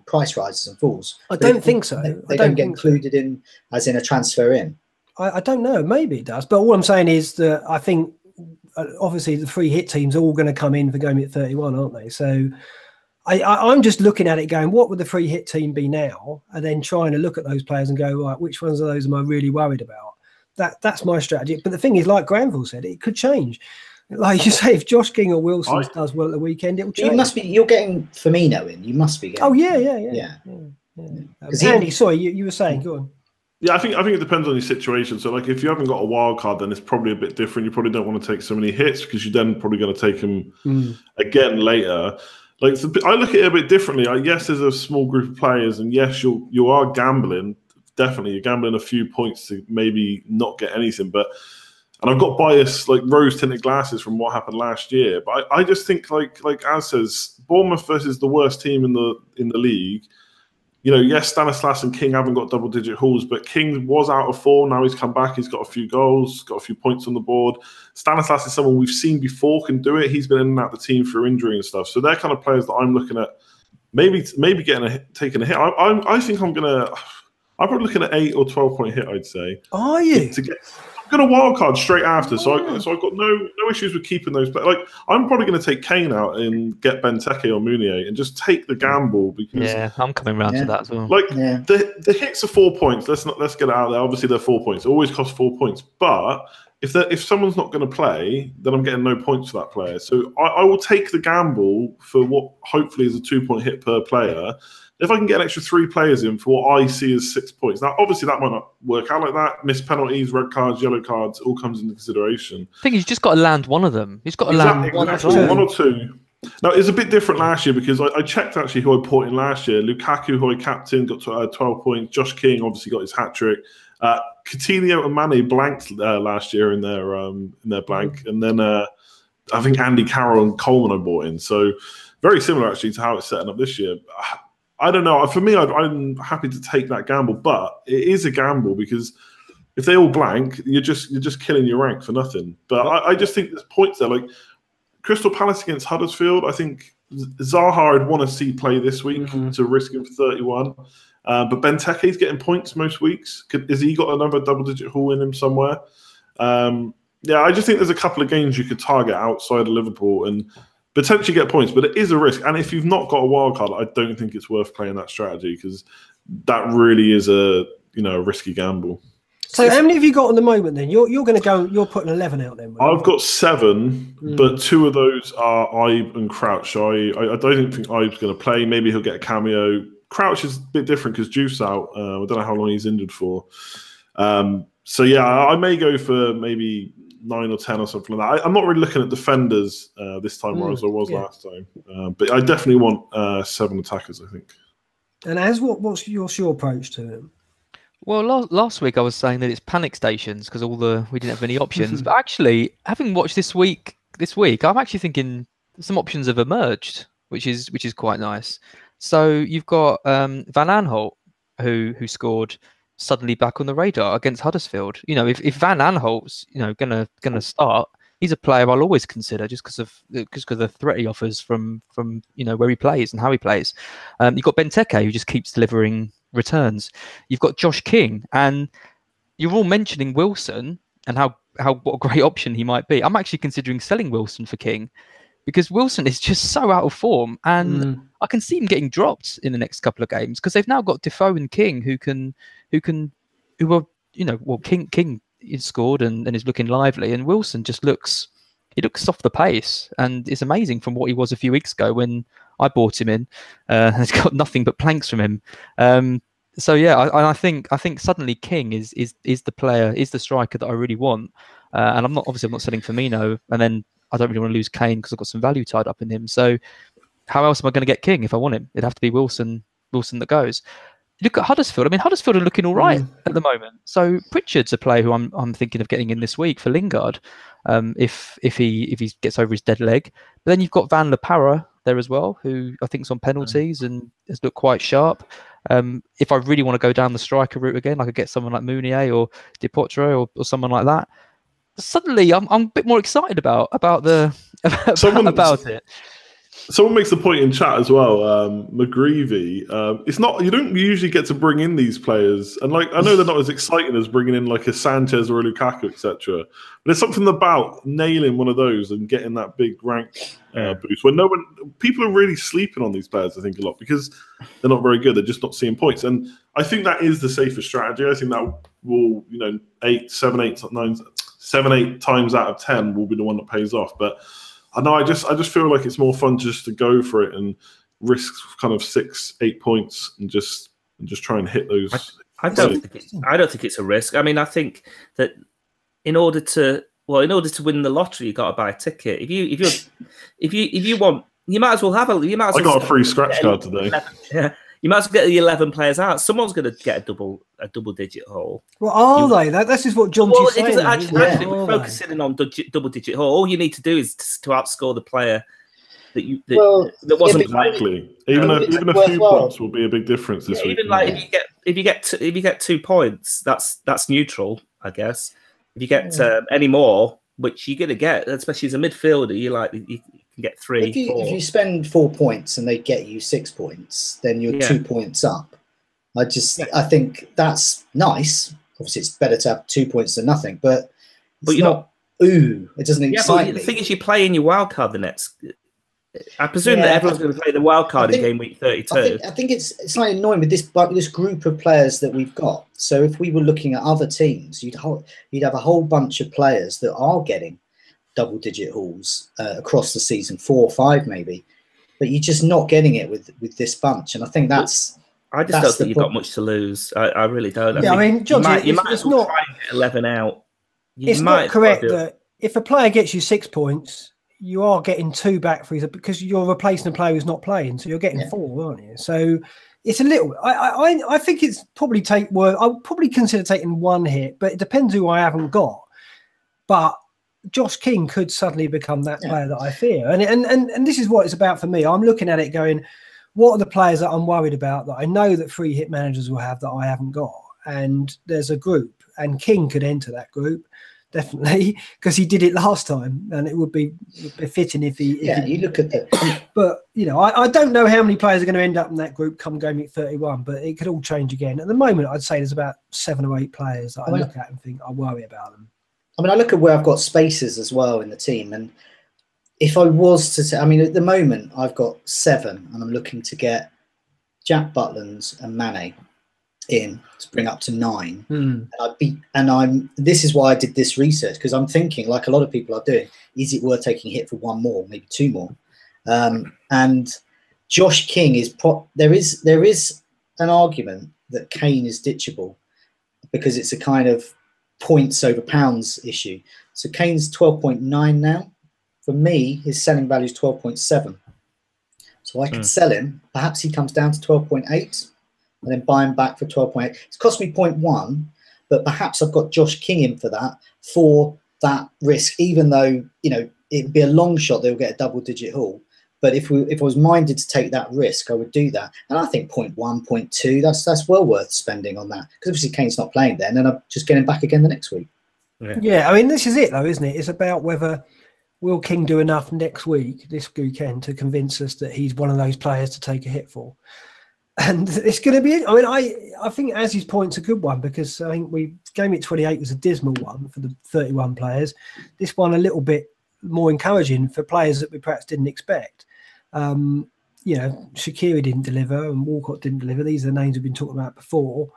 price rises and falls. I don't think so. They don't get included in as in a transfer in. I don't know. Maybe it does. But all I'm saying is that I think obviously the free hit teams are all going to come in for going at 31, aren't they? So I'm just looking at it going, what would the free hit team be now? And then trying to look at those players and go, right, which ones of those am I really worried about? That's my strategy. But the thing is, like Granville said, it could change. Like you say, if Josh King or Wilson does well at the weekend, it will change. You're getting Firmino in. You must be getting. Oh, yeah. Andy, sorry, you were saying, go on. Yeah, I think it depends on your situation. So, like, if you haven't got a wild card, then it's probably a bit different. You probably don't want to take so many hits, because you're then probably going to take them again later. Like, so I look at it a bit differently. Yes, there's a small group of players, and yes, you are gambling. Definitely, you're gambling a few points to maybe not get anything. And I've got bias, like rose-tinted glasses from what happened last year. But I just think, like Az says, Bournemouth versus the worst team in the league. Yes, Stanislas and King haven't got double-digit hauls, but King was out of form. Now he's come back. He's got a few goals, got a few points on the board. Stanislas is someone we've seen before can do it. He's been in and out the team for injury and stuff. So they're kind of players that I'm looking at, maybe taking a hit. I think I'm probably looking at 8 or 12-point hit, I'd say. Are you? I'm going to wild card straight after, so I've got no issues with keeping those players. Like, I'm probably going to take Kane out and get Benteke or Meunier and just take the gamble, because I'm coming around to that as well. Like, the hits are 4 points. Let's get it out there. Obviously, they're 4 points. It always costs 4 points. But if someone's not going to play, then I'm getting no points for that player. So I will take the gamble for what hopefully is a 2-point hit per player. If I can get an extra 3 players in for what I see as 6 points. Now, obviously, that might not work out like that. Missed penalties, red cards, yellow cards, all comes into consideration. I think he's just got to land one of them. He's got to land one or two. Now, it's a bit different last year, because I checked actually who I brought in last year. Lukaku, who I captained, got to 12 points. Josh King obviously got his hat-trick. Coutinho and Mane blanked last year in their blank. And then I think Andy Carroll and Coleman I brought in. So very similar, actually, to how it's setting up this year. I don't know. For me, I'm happy to take that gamble, but it is a gamble, because if they all blank, you're just killing your rank for nothing. But I just think there's points there. Like Crystal Palace against Huddersfield, I think Zaha I'd want to see play this week to risk him for 31. But Benteke's getting points most weeks. Has he got another double-digit haul in him somewhere? Yeah, I just think there's a couple of games you could target outside of Liverpool and potentially get points, but it is a risk. And if you've not got a wild card, I don't think it's worth playing that strategy, because that really is a risky gamble. So how many have you got at the moment then? You're going to go, you're putting 11 out then? I've got 7, but 2 of those are Ibe and Crouch. So I don't think Ibe's going to play. Maybe he'll get a cameo. Crouch is a bit different because Juice out. I don't know how long he's injured for. So yeah, I may go for maybe 9 or 10 or something like that. I'm not really looking at defenders this time, whereas I was last time. But I definitely want 7 attackers, I think. And what's your approach to him? Well, last week I was saying that it's panic stations because we didn't have any options. But actually, having watched this week, I'm actually thinking some options have emerged, which is quite nice. So you've got Van Aanholt, who scored, suddenly back on the radar against Huddersfield. You know, if Van Aanholt's gonna start, he's a player I'll always consider just because of the threat he offers from where he plays and how he plays. You've got Benteke, who just keeps delivering returns. You've got Josh King, and you're all mentioning Wilson and what a great option he might be. I'm actually considering selling Wilson for King because Wilson is just so out of form, and I can see him getting dropped in the next couple of games because they've now got Defoe and King who are King is scored and is looking lively, and Wilson just looks off the pace, and it's amazing from what he was a few weeks ago when I bought him in. It's got nothing but planks from him. So yeah, I think suddenly King is the player, is the striker that I really want, and I'm not selling Firmino, and then I don't really want to lose Kane because I've got some value tied up in him. So how else am I going to get King if I want him? It'd have to be Wilson that goes. Look at Huddersfield. I mean, Huddersfield are looking all right at the moment. So Pritchard's a player who I'm thinking of getting in this week for Lingard, if he gets over his dead leg. But then you've got Van La Parra there as well, who I think is on penalties and has looked quite sharp. If I really want to go down the striker route again, I could get someone like Mounier or Di Potro or someone like that. Suddenly, I'm a bit more excited about it. Someone makes the point in chat as well, McGreevy. It's not, you don't usually get to bring in these players, and like I know they're not as exciting as bringing in like a Sanchez or a Lukaku, etc. But there's something about nailing one of those and getting that big rank boost when people are really sleeping on these players. I think a lot because they're not very good. They're just not seeing points, and I think that is the safest strategy. I think that will, 7-8 times out of 10 will be the one that pays off. But I know I just feel like it's more fun just to go for it and risk kind of 6-8 points and just try and hit those. I don't think it's a risk. I mean, I think that in order to win the lottery, you got to buy a ticket. If you want, you might as well have I got a free scratch card today. You might as well get the 11 players out. Someone's going to get a double-digit haul. Well, are they? This is what John is saying. Actually, we're focusing on double-digit haul. All you need to do is to outscore the player that wasn't exactly. Even a few points will be a big difference this week. Even like if you get 2 points, that's neutral, I guess. If you get any more, which you're going to get, especially as a midfielder, you can get 3. If you spend 4 points and they get you 6 points, then you're 2 points up. I think that's nice. Obviously, it's better to have 2 points than nothing, but you're not. It doesn't excite me. The thing is, you play in your wild card the next. I presume that everyone's going to play the wild card in game week 32. I think it's slightly annoying with this group of players that we've got. So if we were looking at other teams, you'd have a whole bunch of players that are getting double-digit hauls across the season, 4 or 5 maybe, but you're just not getting it with this bunch. And I think that's. I just don't think you've got much to lose. I really don't. I mean, John, you might as well try and get 11 out. It's not correct that if a player gets you 6 points, you are getting 2 back for because you're replacing a player who's not playing, so you're getting 4, aren't you? So it's a little. I think it's probably I'll probably consider taking 1 hit, but it depends who I haven't got. But Josh King could suddenly become that player that I fear, and this is what it's about for me. I'm looking at it going, what are the players that I'm worried about that I know that free hit managers will have that I haven't got? And there's a group, and King could enter that group. Definitely, because he did it last time, and it would be befitting if he. You look at that. But I don't know how many players are going to end up in that group come game week 31, but it could all change again. At the moment, I'd say there's about 7 or 8 players that I look at and think I worry about them. I mean, I look at where I've got spaces as well in the team, and if I was to say, I mean, at the moment I've got 7, and I'm looking to get Jack Butland and Mane in to bring up to 9. And this is why I did this research, because I'm thinking, like a lot of people are doing, is it worth taking a hit for 1 more, maybe 2 more? And Josh King there is an argument that Kane is ditchable because it's a kind of points over pounds issue. So Kane's 12.9 now. For me, his selling value is 12.7. So I could sell him. Perhaps he comes down to 12.8. and then buy him back for 12.8. It's cost me 0.1, but perhaps I've got Josh King in for that risk, even though, you know, it'd be a long shot they'll get a double-digit haul. But if I was minded to take that risk, I would do that. And I think 0.1, 0.2, that's well worth spending on that. Because obviously Kane's not playing then, and I'm just getting back again the next week. Yeah, I mean, this is it though, isn't it? It's about whether will King do enough next week, this weekend, to convince us that he's one of those players to take a hit for. And it's going to be, I mean, I think Azzy's point's a good one, because I think Game Week 28 was a dismal one for the 31 players. This one a little bit more encouraging for players that we perhaps didn't expect. You know, Shaqiri didn't deliver and Walcott didn't deliver. These are the names we've been talking about before.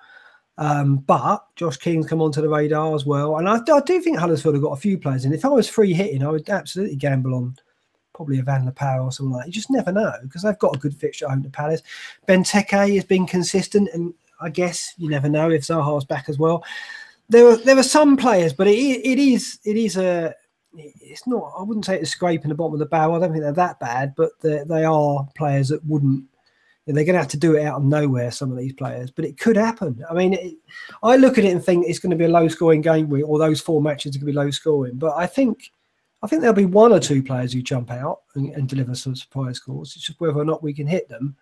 But Josh King's come onto the radar as well. And I do think Huddersfield have got a few players in. If I was free hitting, I would absolutely gamble on probably a Van La Parra or something like that. You just never know, because they've got a good fixture at home to Palace. Benteke has been consistent, and I guess you never know if Zaha's back as well. There are some players, but it's not, I wouldn't say it's scraping the bottom of the barrel. I don't think they're that bad, but they are players that wouldn't, they're going to have to do it out of nowhere, some of these players, but it could happen. I mean, I look at it and think it's going to be a low scoring game week, or those 4 matches are going to be low scoring, but I think there'll be 1 or 2 players who jump out and deliver some surprise scores. It's just whether or not we can hit them,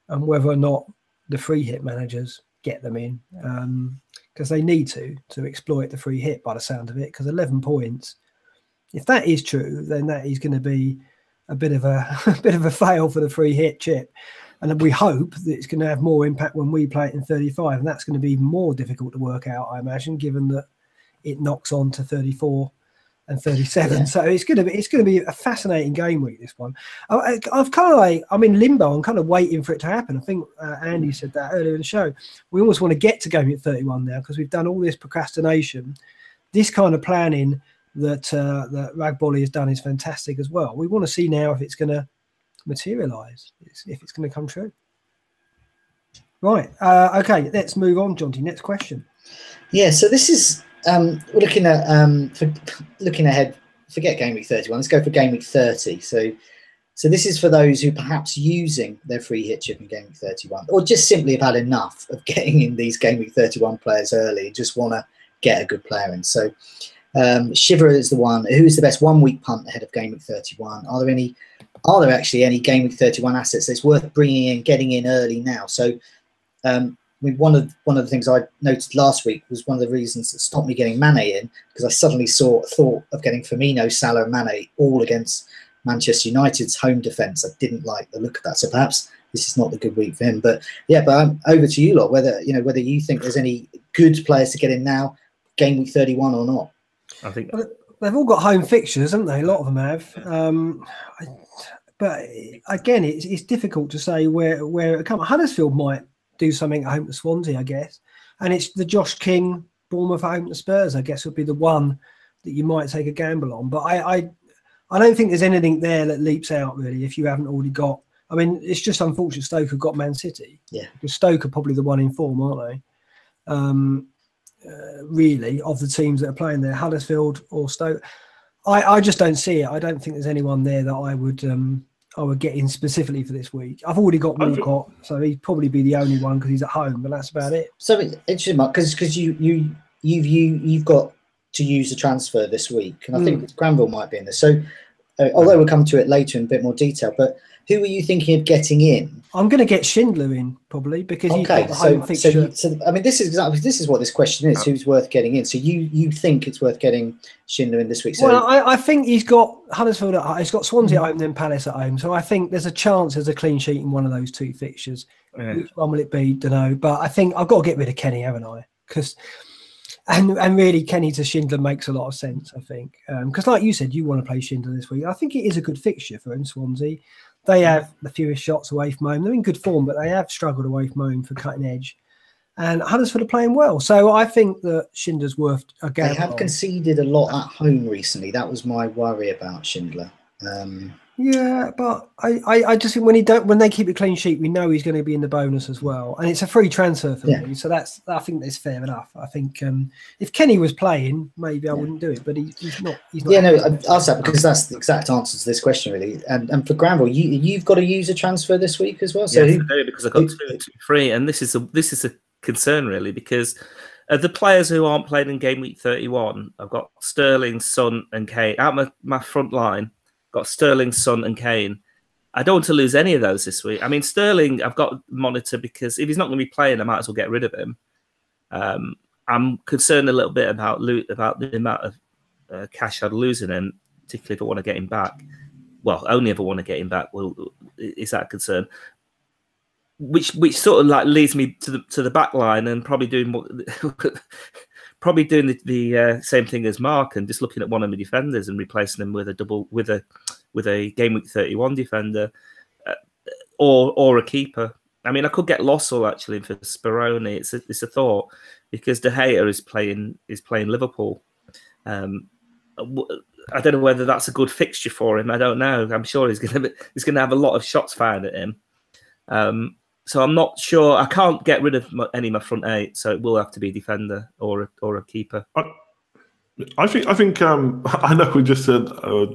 and whether or not the free hit managers get them in, because they need to exploit the free hit by the sound of it, because 11 points, if that is true, then that is going to be a bit of a fail for the free hit chip. And we hope that it's going to have more impact when we play it in 35. And that's going to be even more difficult to work out, I imagine, given that it knocks on to 34 and 37. Yeah. So it's going to be a fascinating game week, this one. I've kind of like, I'm in limbo. I'm kind of waiting for it to happen. I think Andy said that earlier in the show. We almost want to get to game week 31 now, because we've done all this procrastination. This kind of planning that Ragbolly has done is fantastic as well. We want to see now if it's going to materialise, if it's going to come true. Right. Okay, let's move on, Jonty. Next question. Yeah, so this is we're looking at looking ahead. Forget game week 31. Let's go for game week 30. So this is for those who perhaps using their free hit chip in game week 31, or just simply have had enough of getting in these game week 31 players early and just want to get a good player in. So Shiver is the one. Who's the best 1 week punt ahead of game week 31? Are there actually any game week 31 assets that's worth bringing in, getting in early now? So I mean, one of the things I noted last week was one of the reasons that stopped me getting Mane in, because I suddenly thought of getting Firmino, Salah, and Mane all against Manchester United's home defence. I didn't like the look of that, so perhaps this is not the good week for him. But yeah, but over to you lot, whether you think there's any good players to get in now, game week 31 or not. I think they've all got home fixtures, haven't they? A lot of them have. But again, it's difficult to say where it comes. Huddersfield might do something at home to Swansea, I guess. And it's the Josh King, Bournemouth at home to Spurs, I guess, would be the one that you might take a gamble on. But I don't think there's anything there that leaps out, really, if you haven't already got. I mean, it's just unfortunate Stoke have got Man City. Yeah. Because Stoke are probably the one in form, aren't they? Really, of the teams that are playing there, Huddersfield or Stoke. I just don't see it. I don't think there's anyone there that I would get in specifically for this week. I've already got Walcott, so he'd probably be the only one because he's at home, but that's about it. So it's interesting, Mark, because you've got to use the transfer this week, and I think Granville might be in this. So although we'll come to it later in a bit more detail, but who are you thinking of getting in? I'm going to get Schindler in probably because he's got the home fixture. So I mean, this is what this question is: who's worth getting in? So you think it's worth getting Schindler in this week? So, well, I think he's got Huddersfield at home, he's got Swansea at home, then Palace at home. So I think there's a chance there's a clean sheet in one of those two fixtures. Yeah. Which one will it be? Don't know. But I think I've got to get rid of Kenny, haven't I? Because and really, Kenny to Schindler makes a lot of sense. I think because, like you said, you want to play Schindler this week. I think it is a good fixture for him, Swansea. They have the fewest shots away from home. They're in good form, but they have struggled away from home for cutting edge. And Huddersfield are playing well. So I think that Schindler's worth a gamble. They have conceded a lot at home recently. That was my worry about Schindler. Yeah, but I just think when they keep a clean sheet, we know he's going to be in the bonus as well, and it's a free transfer for me. So I think that's fair enough. I think if Kenny was playing, maybe I wouldn't do it, but he's not. Yeah, no, I asked that because that's the exact answer to this question, really. And for Granville, you've got to use a transfer this week as well. So yes, I do, because I've got 2 free, and this is a concern really, because the players who aren't playing in game week 31, I've got Sterling, Son, and Kane out my front line. Got Sterling, Son, and Kane. I don't want to lose any of those this week. I mean, Sterling, I've got to monitor, because if he's not going to be playing, I might as well get rid of him. I'm concerned a little bit about the amount of cash I'd lose in him, particularly if I want to get him back. Well, only if I want to get him back. Well, is that a concern? Which sort of like leads me to the back line, and probably doing the same thing as Mark, and just looking at one of my defenders and replacing them with a game week 31 defender, or a keeper. I mean, I could get Lossell actually for Speroni. It's a thought, because De Gea is playing Liverpool. I don't know whether that's a good fixture for him. I don't know. I'm sure he's going to have a lot of shots fired at him. So I'm not sure. I can't get rid of any of my front 8, so it will have to be a defender or a keeper. I think I know we just said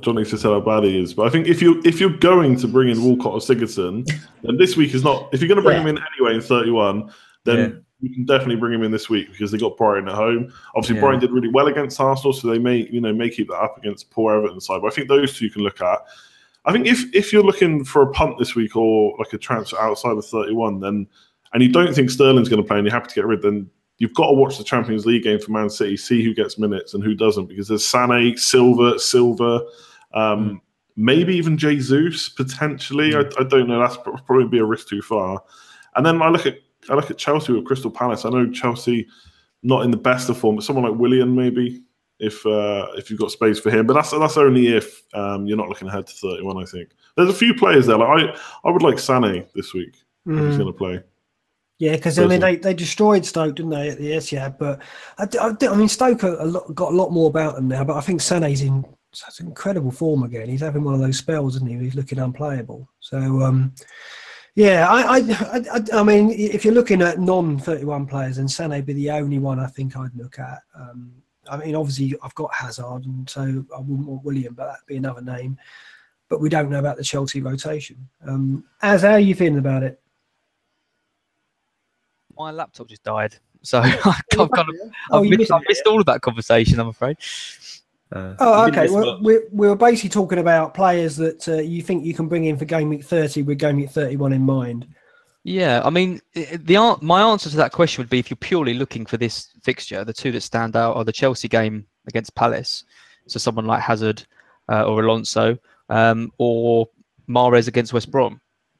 Johnny just said how bad he is, but I think if you're going to bring in Walcott or Sigurdsson, then this week is not. If you're going to bring him in anyway in 31, then you can definitely bring him in this week, because they got Brighton at home. Obviously, Brighton did really well against Arsenal, so they may keep that up against poor Everton side. But I think those two you can look at. I think if you're looking for a punt this week, or like a transfer outside of 31, then, and you don't think Sterling's going to play and you're happy to get rid, then you've got to watch the Champions League game for Man City, see who gets minutes and who doesn't, because there's Sané, Silva, maybe even Jesus potentially. I don't know. That's probably be a risk too far. And then I look at Chelsea with Crystal Palace. I know Chelsea not in the best of form, but someone like Willian maybe, if you've got space for him. But that's only if you're not looking ahead to 31, I think. There's a few players there. Like I would like Sané this week if he's going to play. Yeah, because I mean they destroyed Stoke, didn't they, at the Etihad? But I mean Stoke got a lot more about them now. But I think Sané's in such incredible form again. He's having one of those spells, isn't he? He's looking unplayable. So yeah, I mean, if you're looking at non-31 players, then Sané be the only one I think I'd look at. I mean, obviously I've got Hazard, and so I wouldn't want William, but that'd be another name. But we don't know about the Chelsea rotation. Az, how are you feeling about it? My laptop just died, so I've missed all of that conversation, I'm afraid. Okay. Well, we were basically talking about players that you think you can bring in for game week 30 with game week 31 in mind. Yeah, I mean, my answer to that question would be, if you're purely looking for this fixture, the two that stand out are the Chelsea game against Palace, so someone like Hazard or Alonso, or Mahrez against West Brom.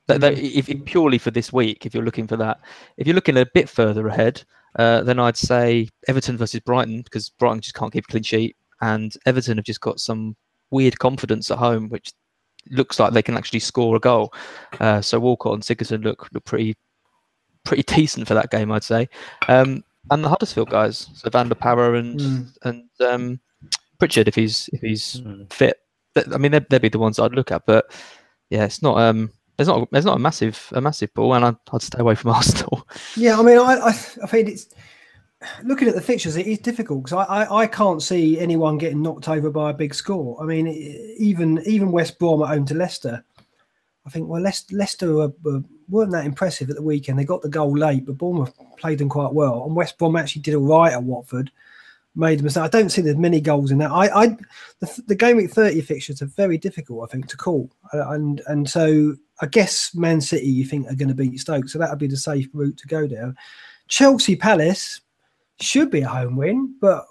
If purely for this week, if you're looking for that. If you're looking a bit further ahead, then I'd say Everton versus Brighton, because Brighton just can't keep a clean sheet, and Everton have just got some weird confidence at home, which looks like they can actually score a goal. So Walcott and Sigurdsson look pretty decent for that game, I'd say. And the Huddersfield guys, so Van der Parra and Pritchard, if he's fit. I mean, they'd be the ones I'd look at. But yeah, it's not. There's not a massive ball, and I'd stay away from Arsenal. Yeah, I mean, I think it's looking at the fixtures. It is difficult because I can't see anyone getting knocked over by a big score. I mean, even West Brom at home to Leicester. I think Leicester weren't that impressive at the weekend. They got the goal late, but Bournemouth played them quite well, and West Brom actually did all right at Watford. Made a mistake. I don't see there's many goals in that. The game week 30 fixtures are very difficult, I think, to call, and so I guess Man City you think are going to beat Stoke, so that would be the safe route to go down. Chelsea Palace should be a home win, but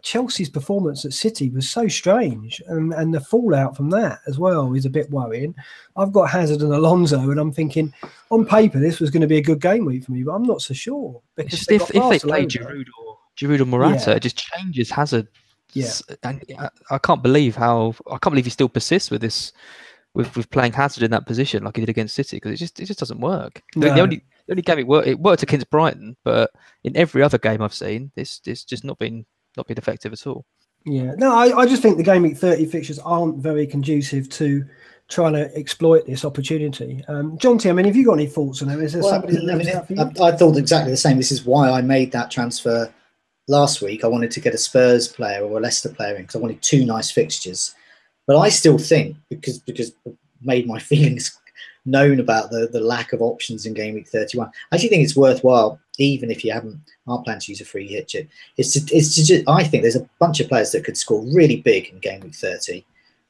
Chelsea's performance at City was so strange, and the fallout from that as well is a bit worrying. I've got Hazard and Alonso, and I'm thinking on paper this was going to be a good game week for me, but I'm not so sure, because if they play Giroud or Morata, it just changes Hazard. Yeah, and I can't believe he still persists with this, with playing Hazard in that position like he did against City, because it just doesn't work. No. The only game it worked against Brighton, but in every other game I've seen, it's just not been effective at all. Yeah, no, I just think the game week 30 fixtures aren't very conducive to trying to exploit this opportunity. John T, I mean, have you got any thoughts on it? Is there somebody that looks out for you? I thought exactly the same. This is why I made that transfer last week. I wanted to get a Spurs player or a Leicester player in because I wanted 2 nice fixtures. But I still think, because I've made my feelings known about the lack of options in game week 31, I actually think it's worthwhile, even if you aren't planning to use a free hit chip. I think there's a bunch of players that could score really big in game week 30,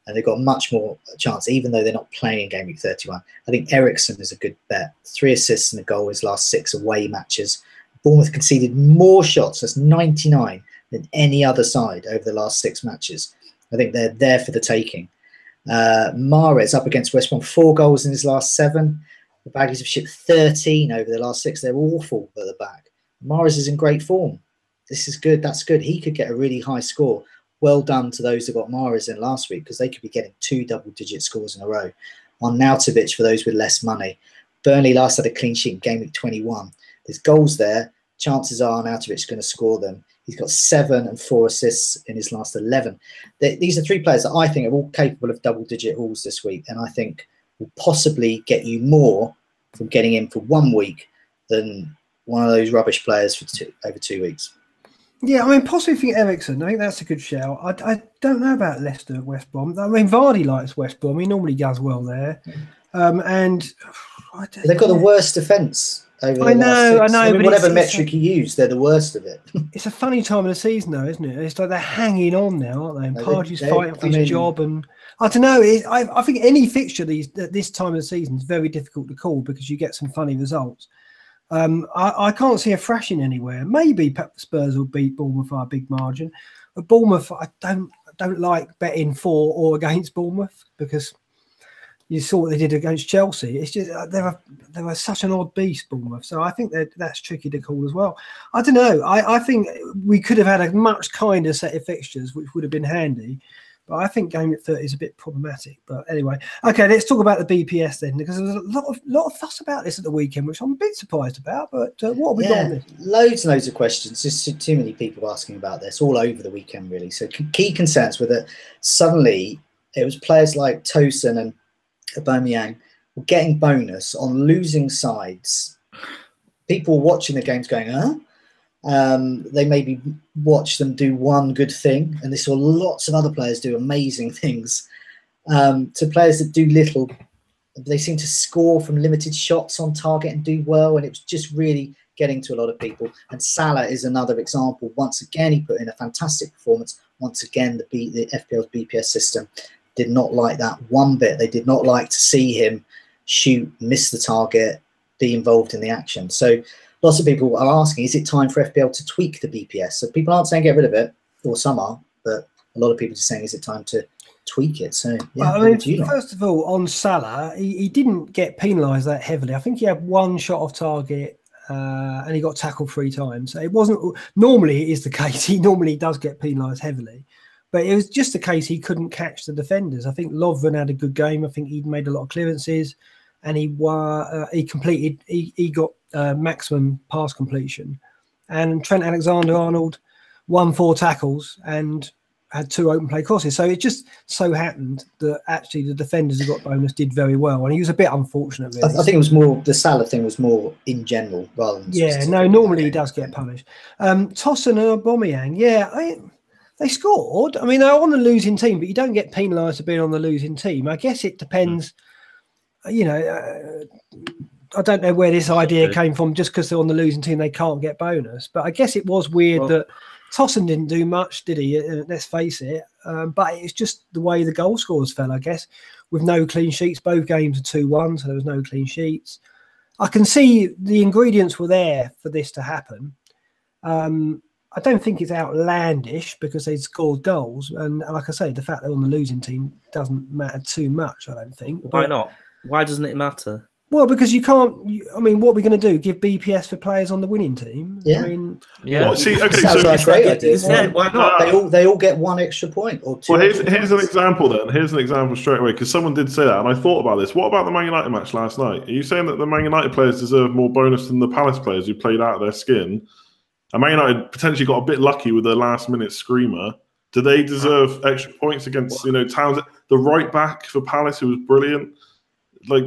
and they've got much more chance, even though they're not playing in game week 31. I think Eriksen is a good bet. 3 assists and a goal his last 6 away matches. Bournemouth conceded more shots, that's 99, than any other side over the last 6 matches. I think they're there for the taking. Mahrez up against West Brom, 4 goals in his last 7. The Baggies have shipped 13 over the last 6. They're awful at the back. Mahrez is in great form. This is good. That's good. He could get a really high score. Well done to those that got Mahrez in last week, because they could be getting 2 double-digit scores in a row. On Nautovic for those with less money. Burnley last had a clean sheet in game week 21. There's goals there. Chances are Nautovic is going to score them. He's got 7 and 4 assists in his last 11. These are 3 players that I think are all capable of double-digit hauls this week, and I think will possibly get you more from getting in for 1 week than one of those rubbish players for over 2 weeks. Yeah, I mean, possibly think Eriksen. I think that's a good shout. I don't know about Leicester at West Brom. I mean, Vardy likes West Brom. He normally does well there. And they've got the worst defence. I know. I mean, whatever metric you use, they're the worst of it. It's a funny time of the season, though, isn't it? It's like they're hanging on now, aren't they? And Pardew's fighting for his job, and I don't know. I think any fixture this time of the season is very difficult to call because you get some funny results. I can't see a thrashing anywhere. Maybe Spurs will beat Bournemouth by a big margin, but Bournemouth, I don't like betting for or against Bournemouth because you saw what they did against Chelsea. It's just they were such an odd beast, Bournemouth. So I think that's tricky to call as well. I don't know. I think we could have had a much kinder set of fixtures, which would have been handy. But I think game at 30 is a bit problematic. But anyway, okay, let's talk about the BPS then, because there's a lot of fuss about this at the weekend, which I'm a bit surprised about. But what have we got on this? Loads and loads of questions. Just too many people asking about this all over the weekend, really. So key concerns were that suddenly it was players like Tosin and Aubameyang were getting bonus on losing sides. People watching the games going, huh? They maybe watch them do one good thing, and they saw lots of other players do amazing things. To players that do little, they seem to score from limited shots on target and do well, and it was just really getting to a lot of people. And Salah is another example. Once again, he put in a fantastic performance. Once again, the FPL's BPS system did not like that one bit. They did not like to see him shoot, miss the target, be involved in the action. So lots of people are asking, is it time for FPL to tweak the BPS? So people aren't saying get rid of it, or some are, but a lot of people are saying, is it time to tweak it? So, yeah. I mean, first of all, on Salah, he didn't get penalised that heavily. I think he had 1 shot off target and he got tackled 3 times. So it wasn't, normally it is the case. He normally does get penalised heavily. But it was just the case he couldn't catch the defenders. I think Lovren had a good game. I think he'd made a lot of clearances, and he got maximum pass completion. And Trent Alexander-Arnold won 4 tackles and had 2 open play crosses. So it just so happened that actually the defenders who got bonus did very well, and he was a bit unfortunate. Really. I think it was more, the Salah thing was more in general rather than normally he does get punished. Tosin and Aubameyang, they scored. I mean, they're on the losing team, but you don't get penalised for being on the losing team. I guess it depends. You know, I don't know where this idea came from. Just because they're on the losing team, they can't get bonus. But I guess it was weird that Tosin didn't do much, did he? Let's face it. But it's just the way the goal scorers fell, I guess, with no clean sheets. Both games are 2-1, so there was no clean sheets. I can see the ingredients were there for this to happen. I don't think it's outlandish because they scored goals. And like I say, the fact they're on the losing team doesn't matter too much, I don't think. Why not? Why doesn't it matter? Well, because you can't. I mean, what are we going to do? Give BPS for players on the winning team? Yeah. I mean, Well, see, okay, sounds like a great idea. Yeah, why not? They all get 1 extra point or 2. Well, here's an example then. Here's an example straight away, because someone did say that, and I thought about this. What about the Man United match last night? Are you saying that the Man United players deserve more bonus than the Palace players who played out of their skin? And Man United potentially got a bit lucky with their last-minute screamer Do they deserve extra points against Townsend? The right back for Palace, who was brilliant. Like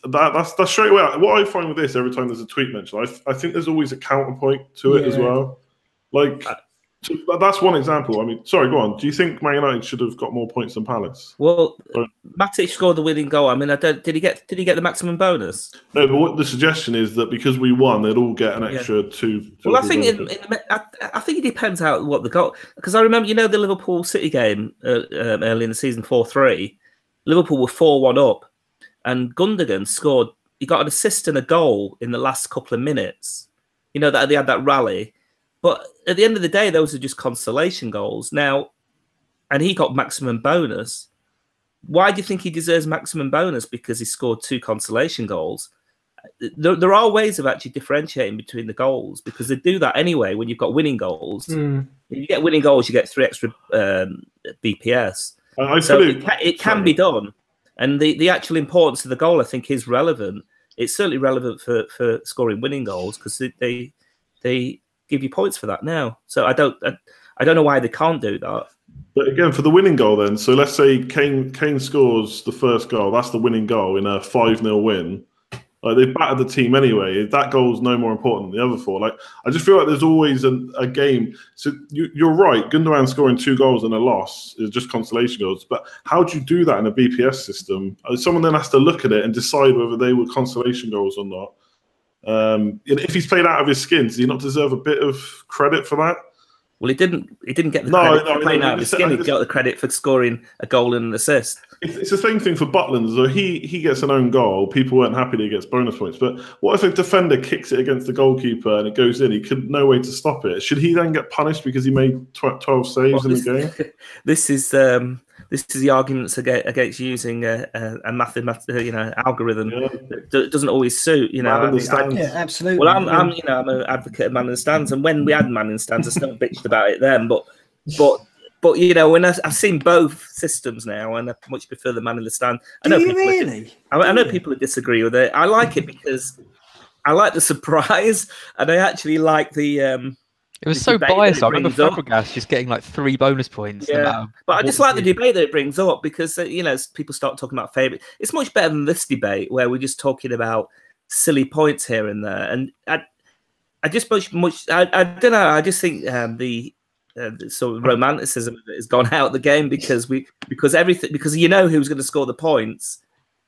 that's straight away. What I find with this every time there's a tweet mention, I think there's always a counterpoint to it as well. Like so that's one example. I mean, sorry, go on. Do you think Man United should have got more points than Palace? Well, Matic scored the winning goal. I mean, did he get the maximum bonus? No, but what the suggestion is that because we won, they'd all get an extra two. Well, I think I think it depends how what the goal. Because I remember, the Liverpool City game early in the season, 4-3. Liverpool were 4-1 up, and Gundogan scored. He got an assist and a goal in the last couple of minutes. That they had that rally. But at the end of the day, those are just consolation goals. Now, and he got maximum bonus. Why do you think he deserves maximum bonus? Because he scored 2 consolation goals. There are ways of actually differentiating between the goals, because they do that anyway when you've got winning goals. If you get winning goals, you get 3 extra BPS. So it can be done. And the actual importance of the goal, I think, is relevant. It's certainly relevant for scoring winning goals, because they give you points for that now. So I don't know why they can't do that. But again, for the winning goal then, so let's say Kane scores the first goal, that's the winning goal in a 5-0 win. Like, they've battered the team anyway. That goal's no more important than the other 4. Like, I just feel like there's always a game. So you're right, Gundogan scoring 2 goals in a loss is just consolation goals. But how do you do that in a BPS system? Someone then has to look at it and decide whether they were consolation goals or not. If he's played out of his skin, does he not deserve a bit of credit for that? Well, he didn't get the credit for playing out of his skin. He got the credit for scoring a goal and an assist. It's the same thing for Butland. So he gets an own goal. People weren't happy that he gets bonus points. But what if a defender kicks it against the goalkeeper and it goes in? He could no way to stop it. Should he then get punished because he made 12 saves in the game? This is the arguments against using a algorithm that doesn't always suit. Absolutely. Well, I'm an advocate of man in the stands, and when we had man in the stands, I still bitched about it then. But when I've seen both systems now, and I much prefer the man in the stand. I know people who disagree with it. I like it because I like the surprise, and I actually like the. It was so biased. I remember Fabregas just getting like 3 bonus points. Yeah, but I just like the debate that it brings up, because people start talking about favourite. It's much better than this debate where we're just talking about silly points here and there. And I just I don't know. I just think the sort of romanticism has gone out of the game because who's going to score the points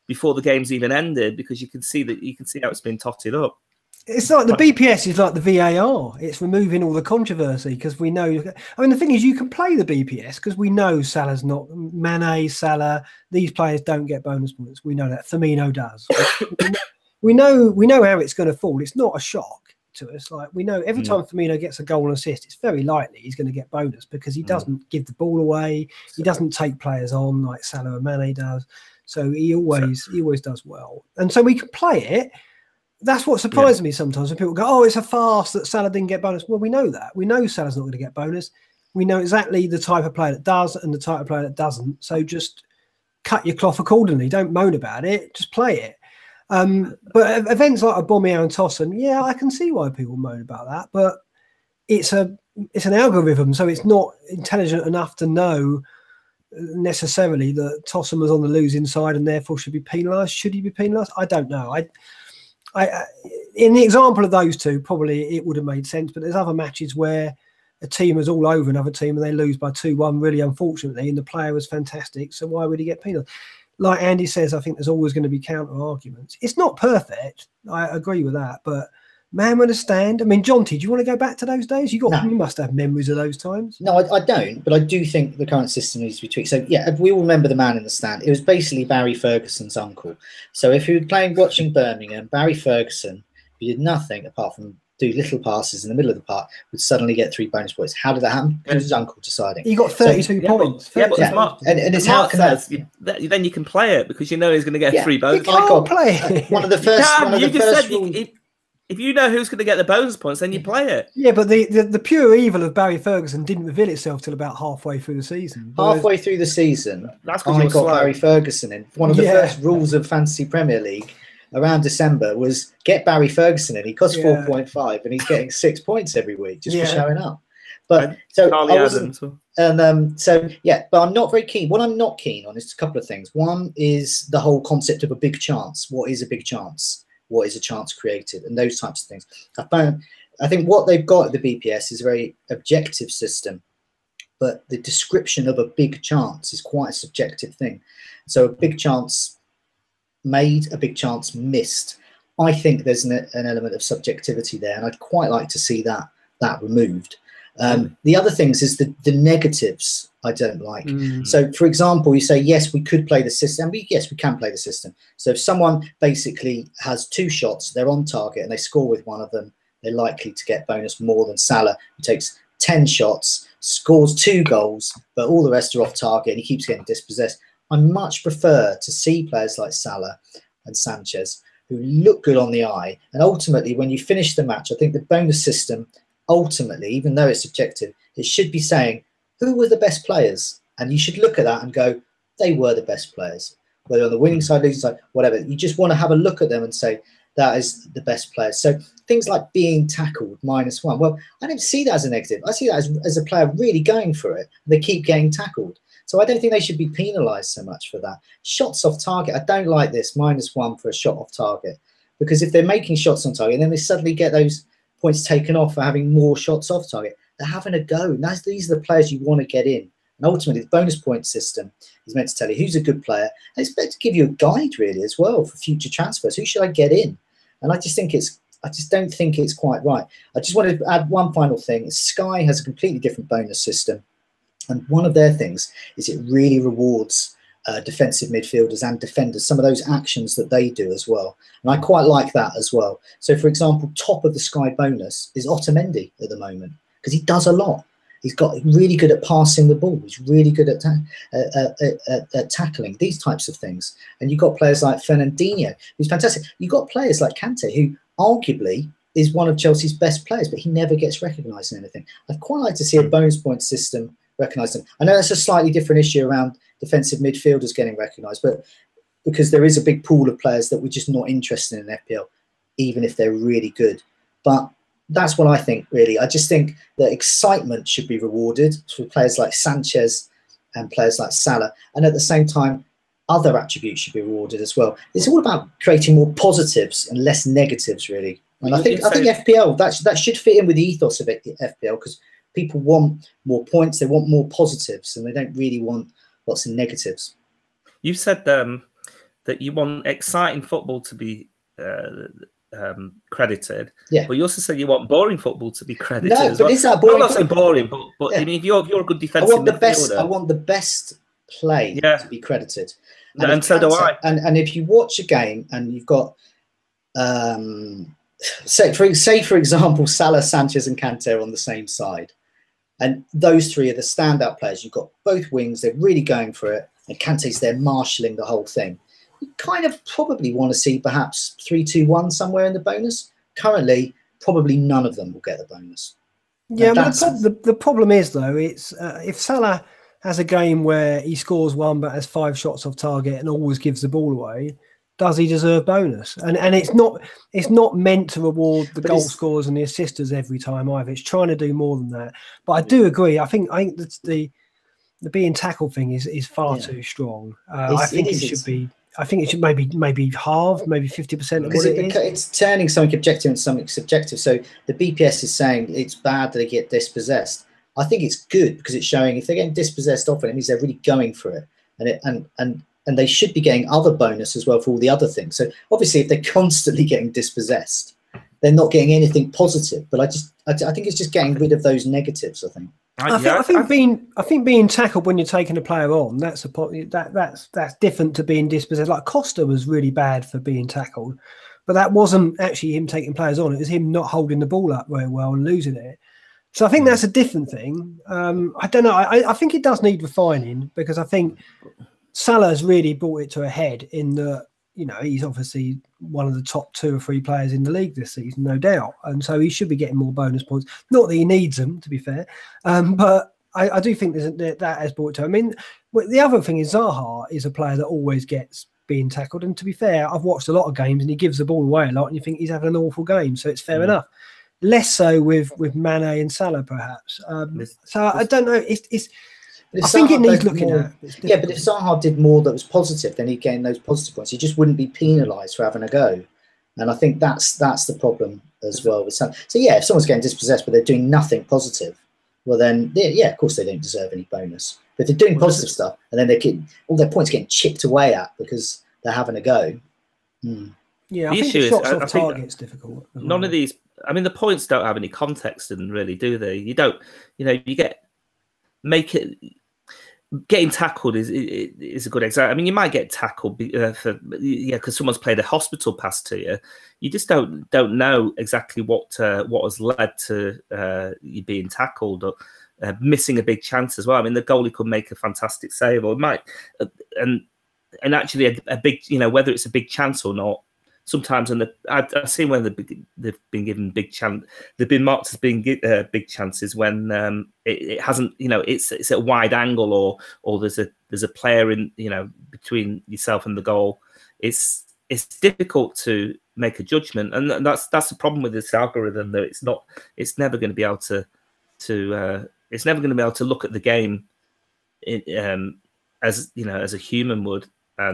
before the game's even ended, because you can see how it's been totted up. It's like the BPS is like the VAR. It's removing all the controversy, because we know. I mean, the thing is, you can play the BPS because we know Salah's not. Mane, Salah, these players don't get bonus points. We know that. Firmino does. we know how it's going to fall. It's not a shock to us. Like, we know every time Firmino gets a goal and assist, it's very likely he's going to get bonus, because he doesn't give the ball away. He doesn't take players on like Salah and Mane does. So he always does well. And so we can play it. That's what surprises me sometimes when people go, "Oh, it's a farce that Salah didn't get bonus." Well, we know that. We know Salah's not going to get bonus. We know exactly the type of player that does and the type of player that doesn't. So just cut your cloth accordingly. Don't moan about it. Just play it. But events like Aubameyang and Tosun, I can see why people moan about that. But it's an algorithm, so it's not intelligent enough to know necessarily that Tosun was on the losing side and therefore should be penalised. Should he be penalised? I don't know. In the example of those 2, probably it would have made sense, but there's other matches where a team is all over another team and they lose by 2-1, really unfortunately, and the player was fantastic, so why would he get penalised? Like Andy says, I think there's always going to be counter arguments. It's not perfect, I agree with that, but man with a stand. I mean, Jonty, do you want to go back to those days? You must have memories of those times. No, I don't, but I do think the current system needs to be tweaked. So we all remember the man in the stand. It was basically Barry Ferguson's uncle. So if you were watching Birmingham, Barry Ferguson, who did nothing apart from do little passes in the middle of the park, would suddenly get 3 bonus points. How did that happen? It was his uncle deciding. He got 32 points. But and it's how can then you can play it, because you know he's going to get 3 bonus points. You can't play it. One of the first. If you know who's going to get the bonus points, then you play it. Yeah, but the pure evil of Barry Ferguson didn't reveal itself till about halfway through the season. Halfway through the season, I got Barry Ferguson in. One of the first rules of Fantasy Premier League around December was get Barry Ferguson in. He costs 4.5 and he's getting 6 points every week just for showing up. But so Charlie I wasn't, Adams. so yeah, but I'm not very keen. What I'm not keen on is a couple of things. One is the whole concept of a big chance. What is a big chance? What is a chance created? And those types of things. I think what they've got at the BPS is a very objective system, but the description of a big chance is quite a subjective thing. So a big chance made, a big chance missed. I think there's an element of subjectivity there, and I'd quite like to see that removed. The other things is the negatives I don't like. So, for example, you say, yes, we could play the system. Yes, we can play the system. So if someone basically has 2 shots, they're on target, and they score with one of them, they're likely to get bonus more than Salah, who takes 10 shots, scores 2 goals, but all the rest are off target, and he keeps getting dispossessed. I much prefer to see players like Salah and Sanchez who look good on the eye. And ultimately, when you finish the match, I think the bonus system, ultimately, even though it's subjective, it should be saying, who were the best players? And you should look at that and go, they were the best players. Whether on the winning side, losing side, whatever. You just want to have a look at them and say, that is the best players. So things like being tackled, -1. Well, I don't see that as a negative. I see that as a player really going for it. They keep getting tackled. So I don't think they should be penalised so much for that. Shots off target, I don't like this, -1 for a shot off target. Because if they're making shots on target, and then they suddenly get those points taken off for having more shots off target, they're having a go. And these are the players you want to get in. And ultimately, the bonus point system is meant to tell you who's a good player. And it's meant to give you a guide, really, as well, for future transfers. Who should I get in? And I just don't think it's quite right. I just wanted to add one final thing. Sky has a completely different bonus system. And one of their things is it really rewards defensive midfielders and defenders, some of those actions that they do as well. And I quite like that as well. So, for example, top of the Sky bonus is Otamendi at the moment, because he does a lot. He's got really good at passing the ball. He's really good at tackling, these types of things. And you've got players like Fernandinho, who's fantastic. You've got players like Kante, who arguably is one of Chelsea's best players, but he never gets recognised in anything. I'd quite like to see a bonus point system recognise them. I know that's a slightly different issue around defensive midfielders getting recognised, but because there is a big pool of players that we're just not interested in FPL, even if they're really good. But that's what I think, really. I just think that excitement should be rewarded for players like Sanchez and players like Salah, and at the same time, other attributes should be rewarded as well. It's all about creating more positives and less negatives, really. And I think FPL that should fit in with the ethos of FPL, because people want more points, they want more positives, and they don't really want lots of negatives. You said that you want exciting football to be credited, but you also said you want boring football to be credited. No, as but well. it's not boring. I'm not saying boring, but I mean, if you're a good defensive midfielder, I want the best play to be credited. And so do I. And if you watch a game and you've got, say for example, Salah, Sanchez, and Kante on the same side, and those 3 are the standout players. You've got both wings; they're really going for it, and Kante's there marshalling the whole thing. You kind of probably want to see perhaps 3-2-1 somewhere in the bonus. Currently, probably none of them will get the bonus. Yeah, the problem is, though, it's if Salah has a game where he scores 1 but has 5 shots off target and always gives the ball away, does he deserve bonus? And it's not meant to reward the goal scorers and the assisters every time either. It's trying to do more than that. But I do agree. I think that's the being tackled thing is far too strong. I think it should be. I think it should maybe halved, maybe 50% of what it is. It's turning something objective into something subjective. So the BPS is saying it's bad that they get dispossessed. I think it's good because it's showing if they're getting dispossessed often, it means they're really going for it, and they should be getting other bonus as well for all the other things. So obviously, if they're constantly getting dispossessed, they're not getting anything positive. But I think it's just getting rid of those negatives. I think being tackled when you're taking a player on, that's different to being dispossessed. Like Costa was really bad for being tackled, but that wasn't actually him taking players on. It was him not holding the ball up very well and losing it. So I think that's a different thing. I don't know. I think it does need refining, because I think Salah's really brought it to a head in that, he's obviously one of the top 2 or 3 players in the league this season, no doubt. And so he should be getting more bonus points. Not that he needs them, to be fair. But I do think that has brought it to him. I mean, the other thing is Zaha is a player that always gets being tackled. And to be fair, I've watched a lot of games and he gives the ball away a lot and you think he's having an awful game. So it's fair enough. less so with Mane and Salah, perhaps. So I don't know. I think it needs looking at. Yeah, but if Zaha did more that was positive, then he'd gain those positive points. He just wouldn't be penalised for having a go. And I think that's the problem as well with some. So yeah, if someone's getting dispossessed but they're doing nothing positive, well then yeah, of course they don't deserve any bonus. But if they're doing positive stuff and then they get all their points getting chipped away at because they're having a go. Yeah, I think the shots off target's difficult. None of these. I mean, the points don't have any context, and really, do they? You don't. Getting tackled is a good example. I mean, you might get tackled because someone's played a hospital pass to you. You just don't know exactly what has led to you being tackled or missing a big chance as well. I mean, the goalie could make a fantastic save, or might, and actually a big, whether it's a big chance or not. Sometimes, I've seen when they've been given big chance, they've been marked as being big chances when it hasn't, it's at a wide angle or there's a player in, between yourself and the goal. It's difficult to make a judgment, and that's the problem with this algorithm. That it's never going to be able to look at the game as a human would.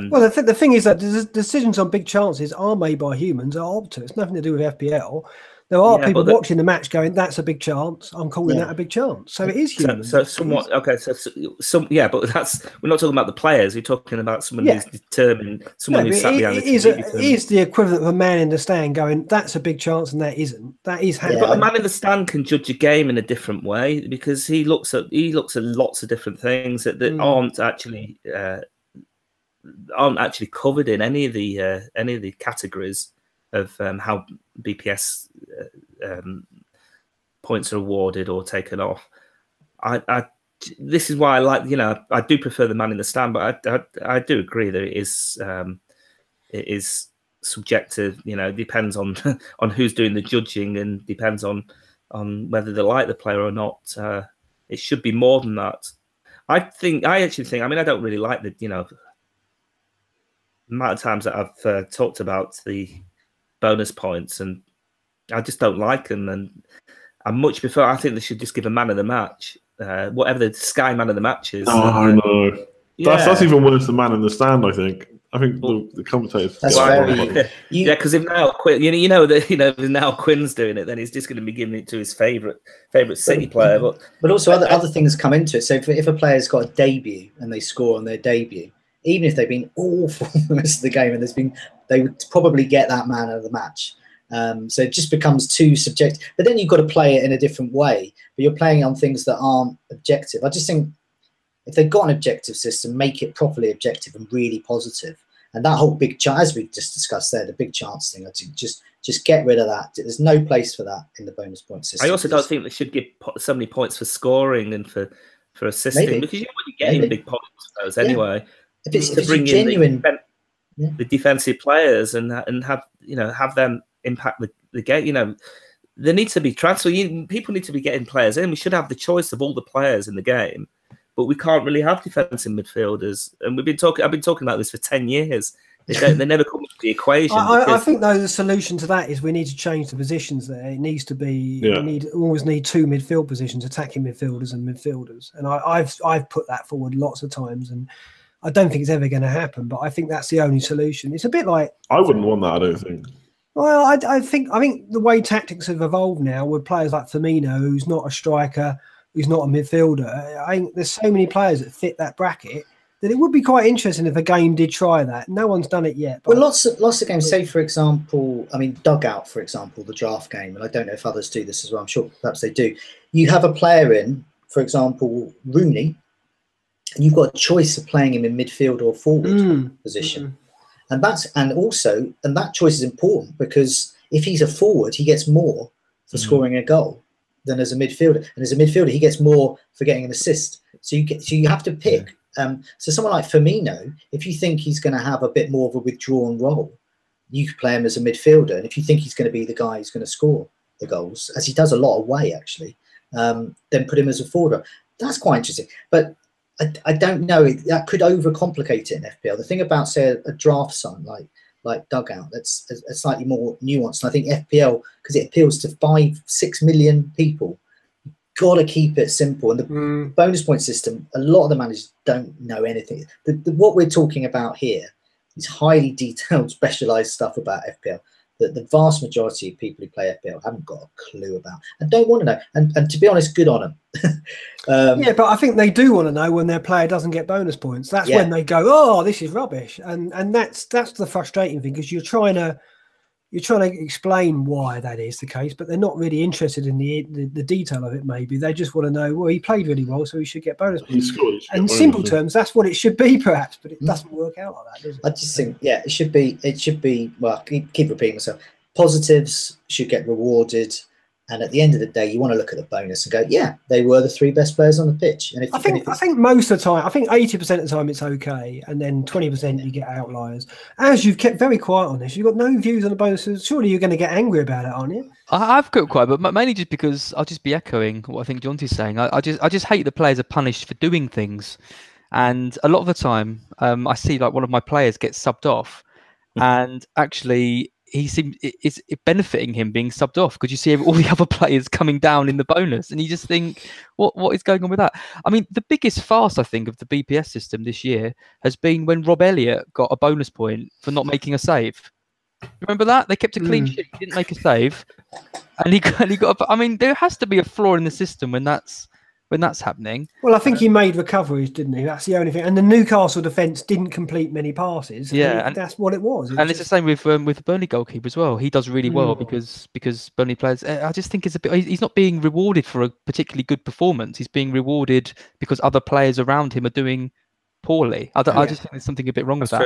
Well, the thing is that the decisions on big chances are made by humans. Are Opta. It's nothing to do with FPL. There are people watching the match going, "That's a big chance. I'm calling that a big chance." So it is human. So somewhat okay. So some but we're not talking about the players. We're talking about someone who's determined. Someone who's sat behind the TV. It is the equivalent of a man in the stand going, "That's a big chance," and that isn't. That is. But a man in the stand can judge a game in a different way because he looks at lots of different things that aren't actually covered in any of the categories of how BPS points are awarded or taken off. This is why I like, I do prefer the man in the stand, but I do agree that it is subjective. Depends on who's doing the judging and depends on whether they like the player or not. It should be more than that. I actually think. I mean, I don't really like the amount of times that I've talked about the bonus points, and I just don't like them. And I much prefer. I think they should just give a man of the match, whatever the Sky man of the match is. Oh no, that's even worse than man in the stand. I think the commentators. That's because if now Quinn, if now Quinn's doing it, then he's just going to be giving it to his favourite City player. But also other things come into it. So if a player's got a debut and they score on their debut, even if they've been awful the rest of the game, and they would probably get that man of the match. So it just becomes too subjective. But then you've got to play it in a different way. But you're playing on things that aren't objective. I just think if they've got an objective system, make it properly objective and really positive. And that whole big chance, as we just discussed there, the big chance thing, I think just get rid of that. There's no place for that in the bonus point system. I also don't think they should give so many points for scoring and for assisting, because you're getting big points for those anyway. If it's genuine, the defensive players and have them impact the game. There needs to be transfer. People need to be getting players in. We should have the choice of all the players in the game, but we can't really have defensive midfielders. And I've been talking about this for 10 years. They never come to the equation. I think though the solution to that is we need to change the positions there. It needs to be we always need two midfield positions, attacking midfielders and midfielders. And I've put that forward lots of times, and I don't think it's ever going to happen, but I think that's the only solution. It's a bit like I wouldn't want that. I don't think. Well, I think the way tactics have evolved now with players like Firmino, who's not a striker, who's not a midfielder. I think there's so many players that fit that bracket that it would be quite interesting if a game did try that. No one's done it yet. Well, lots of games. Say, for example, Dugout, for example, the draft game, and I don't know if others do this as well. I'm sure perhaps they do. You have a player in, for example, Rooney. And you've got a choice of playing him in midfield or forward position. And that choice is important because if he's a forward, he gets more for scoring a goal than as a midfielder. And as a midfielder, he gets more for getting an assist. So you have to pick. So someone like Firmino, if you think he's going to have a bit more of a withdrawn role, you could play him as a midfielder. And if you think he's going to be the guy who's going to score the goals, as he does a lot away actually, then put him as a forward. That's quite interesting. But I don't know. That could overcomplicate it in FPL. The thing about, say, a draft site like like dugout. That's a slightly more nuanced. And I think FPL, because it appeals to 5-6 million people, got to keep it simple. And the bonus point system, a lot of the managers don't know anything. What we're talking about here is highly detailed, specialized stuff about FPL that the vast majority of people who play FPL haven't got a clue about and don't want to know. And to be honest, good on them. Yeah, but I think they do want to know when their player doesn't get bonus points. That's when they go, "Oh, this is rubbish," and that's the frustrating thing, because you're trying to explain why that is the case, but they're not really interested in the detail of it. Maybe they just want to know, well, he played really well, so he should get bonus points. In simple terms, that's what it should be, perhaps, but it doesn't work out like that, does it? I just think, it should be. Well, keep repeating myself. Positives should get rewarded. And at the end of the day, you want to look at the bonus and go, yeah, they were the 3 best players on the pitch. And I think most of the time, I think 80% of the time it's okay, and then 20% you get outliers. As you've kept very quiet on this, you've got no views on the bonuses. Surely you're going to get angry about it, aren't you? I've got quiet, but mainly just because I'll just be echoing what I think Jonty's saying. I just hate the players are punished for doing things, and a lot of the time, I see like one of my players get subbed off, and actually, it's benefiting him being subbed off, because you see all the other players coming down in the bonus, and you just think, what is going on with that? I mean, the biggest farce I think of the BPS system this year has been when Rob Elliott got a bonus point for not making a save. Remember that? They kept a clean sheet, he didn't make a save, and he got. I mean, there has to be a flaw in the system when that's happening. Well, I think he made recoveries, didn't he? That's the only thing. And the Newcastle defence didn't complete many passes. Yeah, and that's what it was. It's the same with the Burnley goalkeeper as well. He does really well because Burnley players. I just think it's a bit. He's not being rewarded for a particularly good performance. He's being rewarded because other players around him are doing poorly. I just think there's something a bit wrong with that.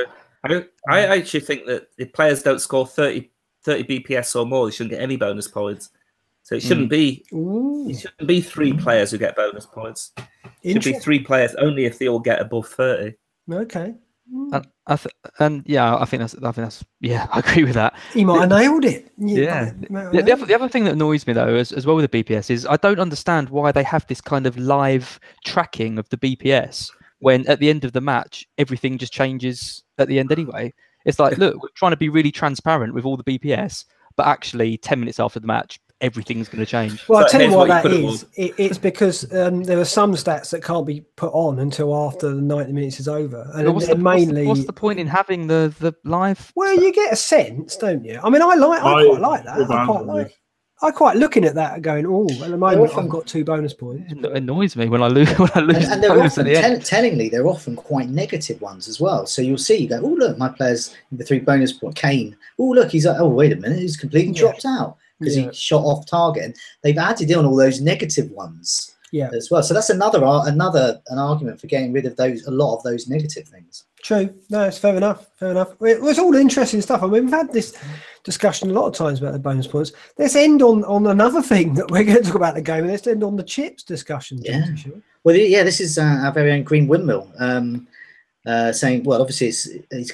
I actually think that if players don't score 30 BPS or more, they shouldn't get any bonus points. So it shouldn't be. It shouldn't be 3 players who get bonus points. It should be 3 players only if they all get above 30. Okay. I think that's I agree with that. He might have nailed it. The other thing that annoys me though, as well with the BPS, is I don't understand why they have this kind of live tracking of the BPS when at the end of the match everything just changes at the end anyway. It's like, look, we're trying to be really transparent with all the BPS, but actually 10 minutes after the match, everything's going to change. Well, I'll tell you what that is. It's because there are some stats that can't be put on until after the 90 minutes is over. And what's the point in having the live? Well, you get a sense, don't you? I mean, I quite like that. I quite looking at that and going, oh, at the moment I've got 2 bonus points. It annoys me when I lose. And they're often, tellingly, they're often quite negative ones as well. So you'll see, you go, oh, look, my player's the 3 bonus points. Kane, oh, look, he's like, oh, wait a minute, he's completely dropped out because he shot off target. And they've added in all those negative ones as well. So that's an argument for getting rid of a lot of those negative things. True. No, it's fair enough. It was all interesting stuff. I mean, we've had this discussion a lot of times about the bonus points. Let's end on another thing that we're going to talk about the game, and let's end on the chips discussion. Yeah. Well, this is our very own Green Windmill saying, well, obviously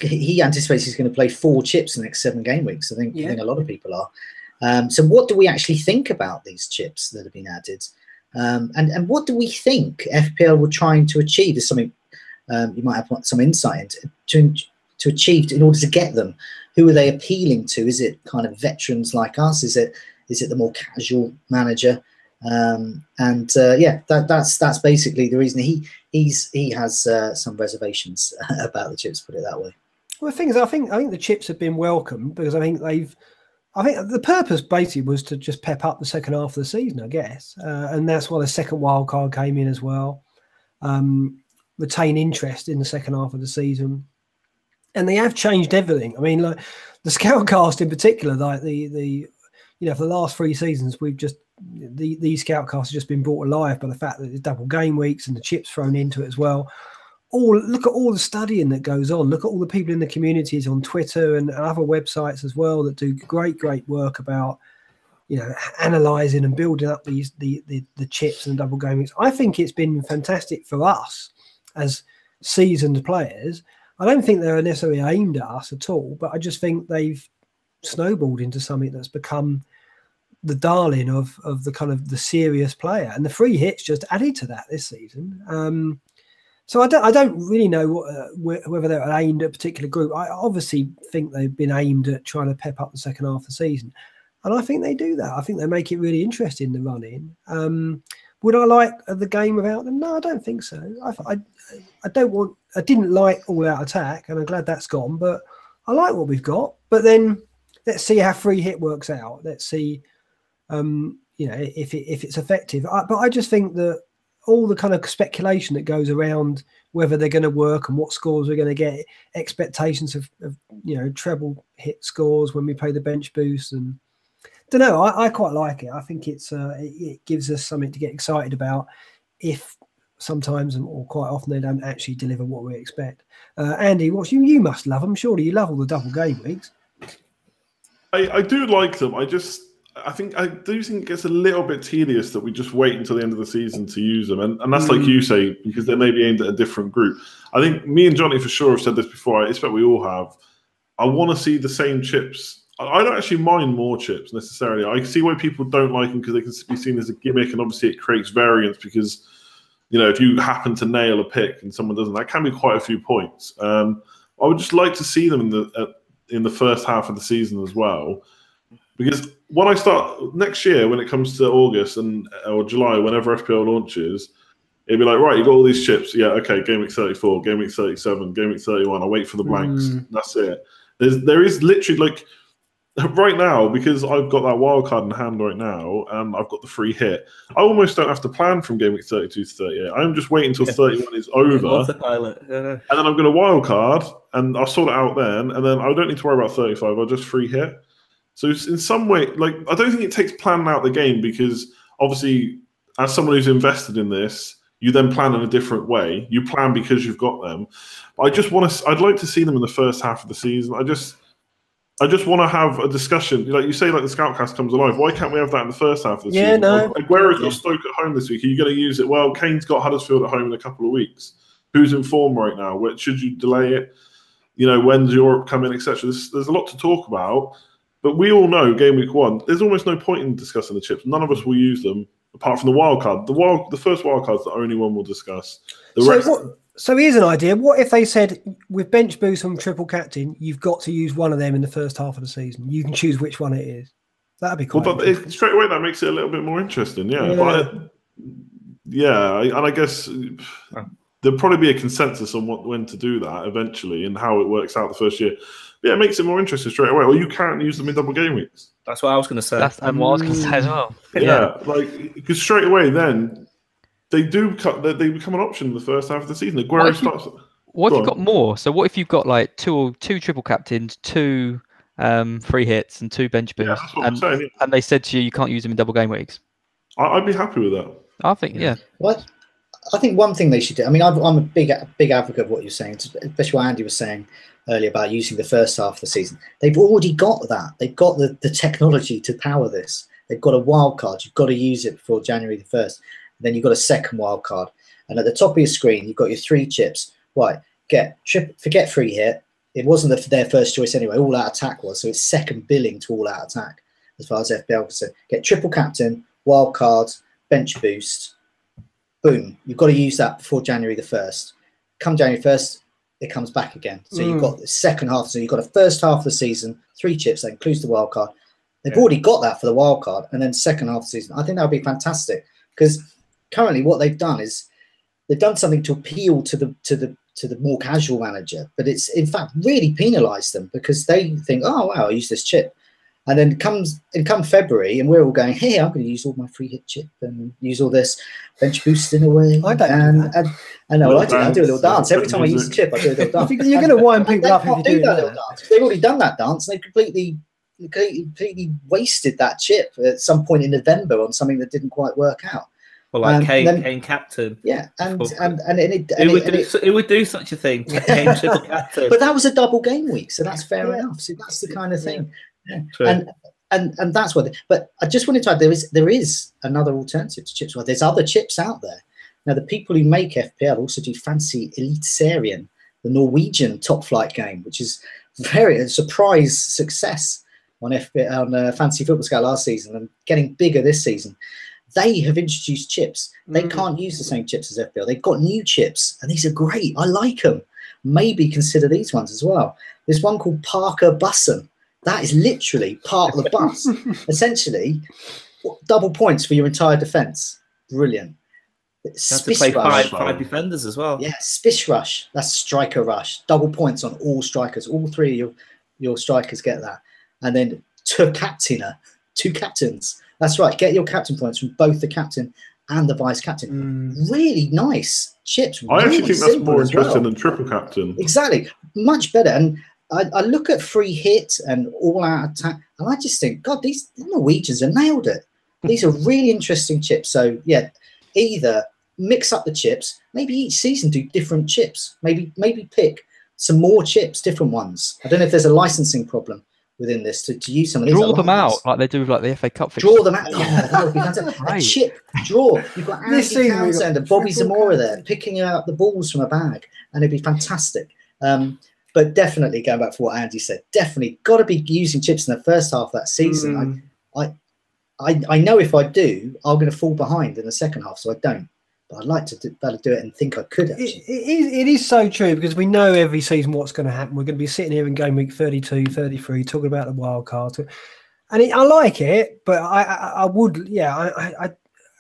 he anticipates he's going to play 4 chips in the next 7 game weeks. I think a lot of people are. So what do we actually think about these chips that have been added? And what do we think FPL were trying to achieve? There's something you might have some insight into to achieve in order to get them. Who are they appealing to? Is it kind of veterans like us? Is it the more casual manager? That's basically the reason he has some reservations about the chips. Put it that way. Well, the thing is, I think the chips have been welcomed because I think the purpose basically was to just pep up the second half of the season, I guess, and that's why the second wild card came in as well. Retain interest in the second half of the season, and they have changed everything. I mean, like the Scoutcast in particular, like the for the last 3 seasons, we've just these Scoutcasts have just been brought alive by the fact that there's double game weeks and the chips thrown into it as well. Look at all the studying that goes on. Look at all the people in the communities on Twitter and other websites as well that do great work about analysing and building up the chips and double game weeks. I think it's been fantastic for us as seasoned players. I don't think they're necessarily aimed at us at all, but I just think they've snowballed into something that's become the darling of the kind of the serious player. And the free hits just added to that this season. So I don't really know whether they're aimed at a particular group. I obviously think they've been aimed at trying to pep up the second half of the season. And I think they do that. I think they make it really interesting, the run-in. Would I like the game without them? No, I don't think so. I didn't like all-out attack, and I'm glad that's gone, but I like what we've got. But then let's see how free hit works out. Let's see, if it's effective. But I just think that all the kind of speculation that goes around whether they're going to work and what scores we're going to get, expectations of treble hit scores when we play the bench boost, and don't know. I quite like it. I think it gives us something to get excited about. If sometimes or quite often they don't actually deliver what we expect. Andy, you must love them. Surely you love all the double game weeks. I do like them. I do think it gets a little bit tedious that we just wait until the end of the season to use them. And that's like you say, because they may be aimed at a different group. I think me and Johnny for sure have said this before. I expect we all have. I want to see the same chips. I don't actually mind more chips necessarily. I see why people don't like them because they can be seen as a gimmick, and obviously it creates variance because, if you happen to nail a pick and someone doesn't, that can be quite a few points. I would just like to see them in the first half of the season as well. Because when I start next year, when it comes to August or July, whenever FPL launches, it'd be like, right, you got all these chips. Yeah, okay, game week 34, game week 37, game week 31. I'll wait for the blanks. That's it. There is literally like right now, because I've got that wild card in hand right now, and I've got the free hit. I almost don't have to plan from game week 32 to 38. I'm just waiting until 31 is over, and then I'm going to wild card, and I'll sort it out then, and then I don't need to worry about 35. I'll just free hit. So it's in some way, like, I don't think it takes planning out the game, because obviously, as someone who's invested in this, you then plan in a different way. You plan because you've got them. But I'd like to see them in the first half of the season. I just want to have a discussion. Like you say, like the Scoutcast comes alive. Why can't we have that in the first half of the season? No. Aguero's got Stoke at home this week. Are you going to use it? Well, Kane's got Huddersfield at home in a couple of weeks. Who's in form right now? Should you delay it? When's Europe come in, etc. There's a lot to talk about. But we all know game week 1, there's almost no point in discussing the chips. None of us will use them apart from the wild card. The first wild card's the only one we'll discuss. So here's an idea. What if they said, with bench boost and triple captain, you've got to use one of them in the first half of the season. You can choose which one it is. That'd be cool. Well, but straight away that makes it a little bit more interesting. Yeah. And I guess there'll probably be a consensus on when to do that eventually and how it works out the first year. But yeah, it makes it more interesting straight away. Or you can't use them in double game weeks. That's what I was going to say. That's what I was going to say as well. Yeah, because straight away then they become an option in the first half of the season. What if you've got more? So what if you've got like two triple captains, 2 free hits, and 2 bench boosts, and they said to you can't use them in double game weeks? I'd be happy with that. I think, yeah. What? I think one thing they should do. I mean, I'm a big advocate of what you're saying, especially what Andy was saying earlier about using the first half of the season. They've already got that. They've got the technology to power this. They've got a wild card. You've got to use it before January the 1st. And then you've got a second wild card. And at the top of your screen, you've got your 3 chips. Right, forget free hit. It wasn't their first choice anyway. All out attack was. So it's second billing to all out attack as far as FPL concerned. Get triple captain, wild card, bench boost. Boom. You've got to use that before January the 1st. Come January 1st, it comes back again. So you've got the second half. So you've got a first half of the season, 3 chips. That includes the wild card. They've already got that for the wild card. And then second half of the season. I think that would be fantastic. Because currently what they've done is they've done something to appeal to the more casual manager. But it's, in fact, really penalised them because they think, oh, wow, I use this chip. And then come February, and we're all going, hey, I'm going to use all my free hit chip and use all this bench boost in a way. I don't. I know, I do a little dance. Every time I use a chip, I do a little dance. You're going to wind people up if you do that. Little dance. They've already done that dance, and they completely wasted that chip at some point in November on something that didn't quite work out. Well, like Kane captain. Yeah, it would do such a thing. Kane triple captain. But that was a double game week, so that's fair enough. So that's the kind of thing. Yeah. And that's what. But I just wanted to add, there is another alternative to chips. Well, there's other chips out there. Now, the people who make FPL also do fancy Eliteserien, the Norwegian top flight game, which is a surprise success on Fantasy Football Scout last season and getting bigger this season. they have introduced chips. They can't use the same chips as FPL. They've got new chips, and these are great. I like them. Maybe consider these ones as well. There's one called Parker Bussin. That is literally park the bus. Essentially, double points for your entire defence. Brilliant. You have to play five defenders as well. Yeah, Spish Rush. That's striker rush. Double points on all strikers. All three of your strikers get that. And then two captains. That's right. Get your captain points from both the captain and the vice captain. Really nice chips. I really actually think that's more interesting than triple captain. Exactly. Much better. And I look at free hit and all out attack, and I just think, God, these Norwegians have nailed it. These are really interesting chips. So yeah, either mix up the chips, maybe each season do different chips. Maybe pick some more chips, different ones. I don't know if there's a licensing problem within this to use some of these. Draw them out like they do with like the FA Cup fixture. Draw them out. Yeah, that would be fantastic. A chip draw. You've got Andy Townsend and Bobby Zamora there picking out the balls from a bag, and it'd be fantastic. But definitely going back for what Andy said, definitely got to be using chips in the first half of that season. I know if I do, I'm going to fall behind in the second half, so I don't. But I'd like to do it and think I could actually. It is so true, because we know every season what's going to happen. We're going to be sitting here in game week 32, 33, talking about the wild card. And I like it, but I would,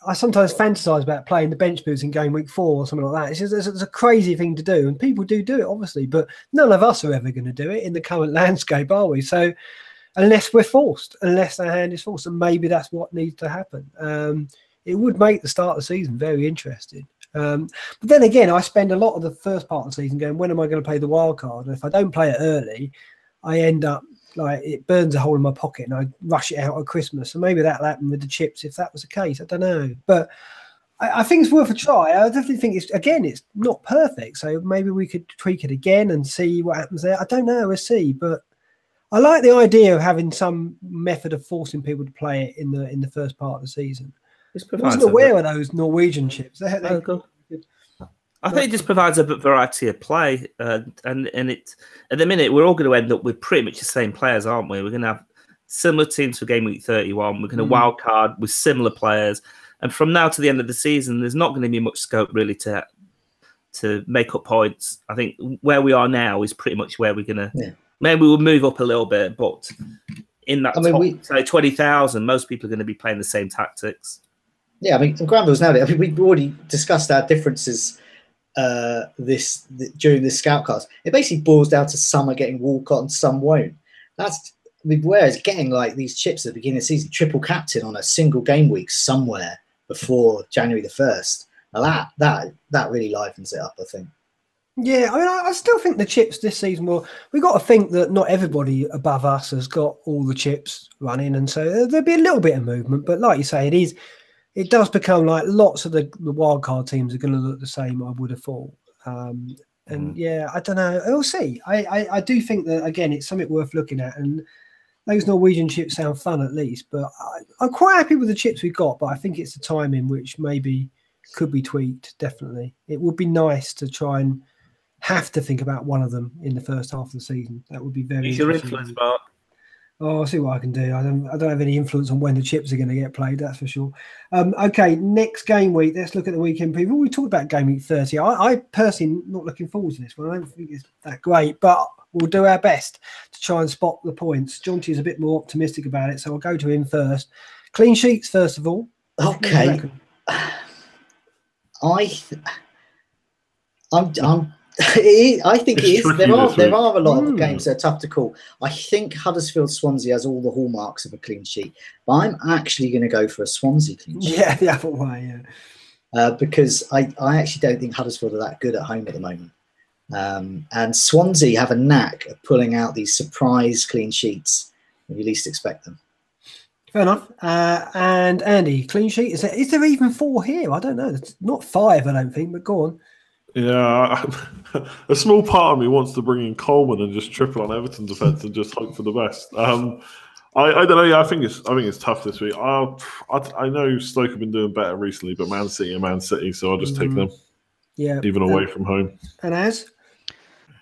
I sometimes fantasize about playing the bench boost in game week 4 or something like that. It's a crazy thing to do, and people do it, obviously, but none of us are ever going to do it in the current landscape, are we? So unless we're forced, unless our hand is forced, and maybe that's what needs to happen. It would make the start of the season very interesting. But then again, I spend a lot of the first part of the season going, when am I going to play the wild card? And if I don't play it early, I end up like it burns a hole in my pocket and I rush it out at Christmas. So maybe that'll happen with the chips if that was the case. I don't know. But I think it's worth a try. I definitely think it's not perfect. So maybe we could tweak it again and see what happens there. I don't know. We'll see. But I like the idea of having some method of forcing people to play it in the first part of the season. I wasn't aware of those Norwegian chips. I think it just provides a variety of play, and it at the minute we're all going to end up with pretty much the same players, aren't we? We're going to have similar teams for game week 31. We're going to wild card with similar players, and from now to the end of the season, there's not going to be much scope really to make up points. I think where we are now is pretty much where we're going to. Yeah. Maybe we'll move up a little bit, but in that say 20,000, most people are going to be playing the same tactics. Yeah, I mean, Granville's nailed it. I mean, we've already discussed our differences during this Scoutcast. It basically boils down to some are getting Walcott and some won't. Whereas getting like these chips at the beginning of the season, triple captain on a single game week somewhere before January the 1st, now that really livens it up, I think. Yeah, I mean, I still think the chips this season we've got to think that not everybody above us has got all the chips running, and so there'll be a little bit of movement. But like you say, it does become like lots of the wildcard teams are going to look the same, I would have thought. And yeah, I don't know. We'll see. I do think that, again, it's something worth looking at. And those Norwegian chips sound fun at least. But I'm quite happy with the chips we've got. But I think it's the timing which maybe could be tweaked, definitely. It would be nice to try and have to think about one of them in the first half of the season. That would be very Use your influence, Mark. Oh, I'll see what I can do. I don't have any influence on when the chips are going to get played, that's for sure. Okay, next game week, let's look at the weekend preview. We talked about game week 30. I personally not looking forward to this one. I don't think it's that great, but we'll do our best to try and spot the points. Jonty is a bit more optimistic about it, so I'll go to him first. Clean sheets, first of all. Okay. I think it is. There are a lot of games that are tough to call. I think Huddersfield Swansea has all the hallmarks of a clean sheet, but I'm actually going to go for a Swansea clean sheet. Yeah, the other way, yeah. Because I actually don't think Huddersfield are that good at home at the moment. And Swansea have a knack of pulling out these surprise clean sheets when you least expect them. Fair enough. And Andy, clean sheet, is there even 4 here? I don't know. It's not 5, I don't think, but go on. Yeah, a small part of me wants to bring in Coleman and just triple on Everton's defence and just hope for the best. I don't know. Yeah, I think it's tough this week. I know Stoke have been doing better recently, but Man City, so I'll just take them. Yeah, even away from home. And as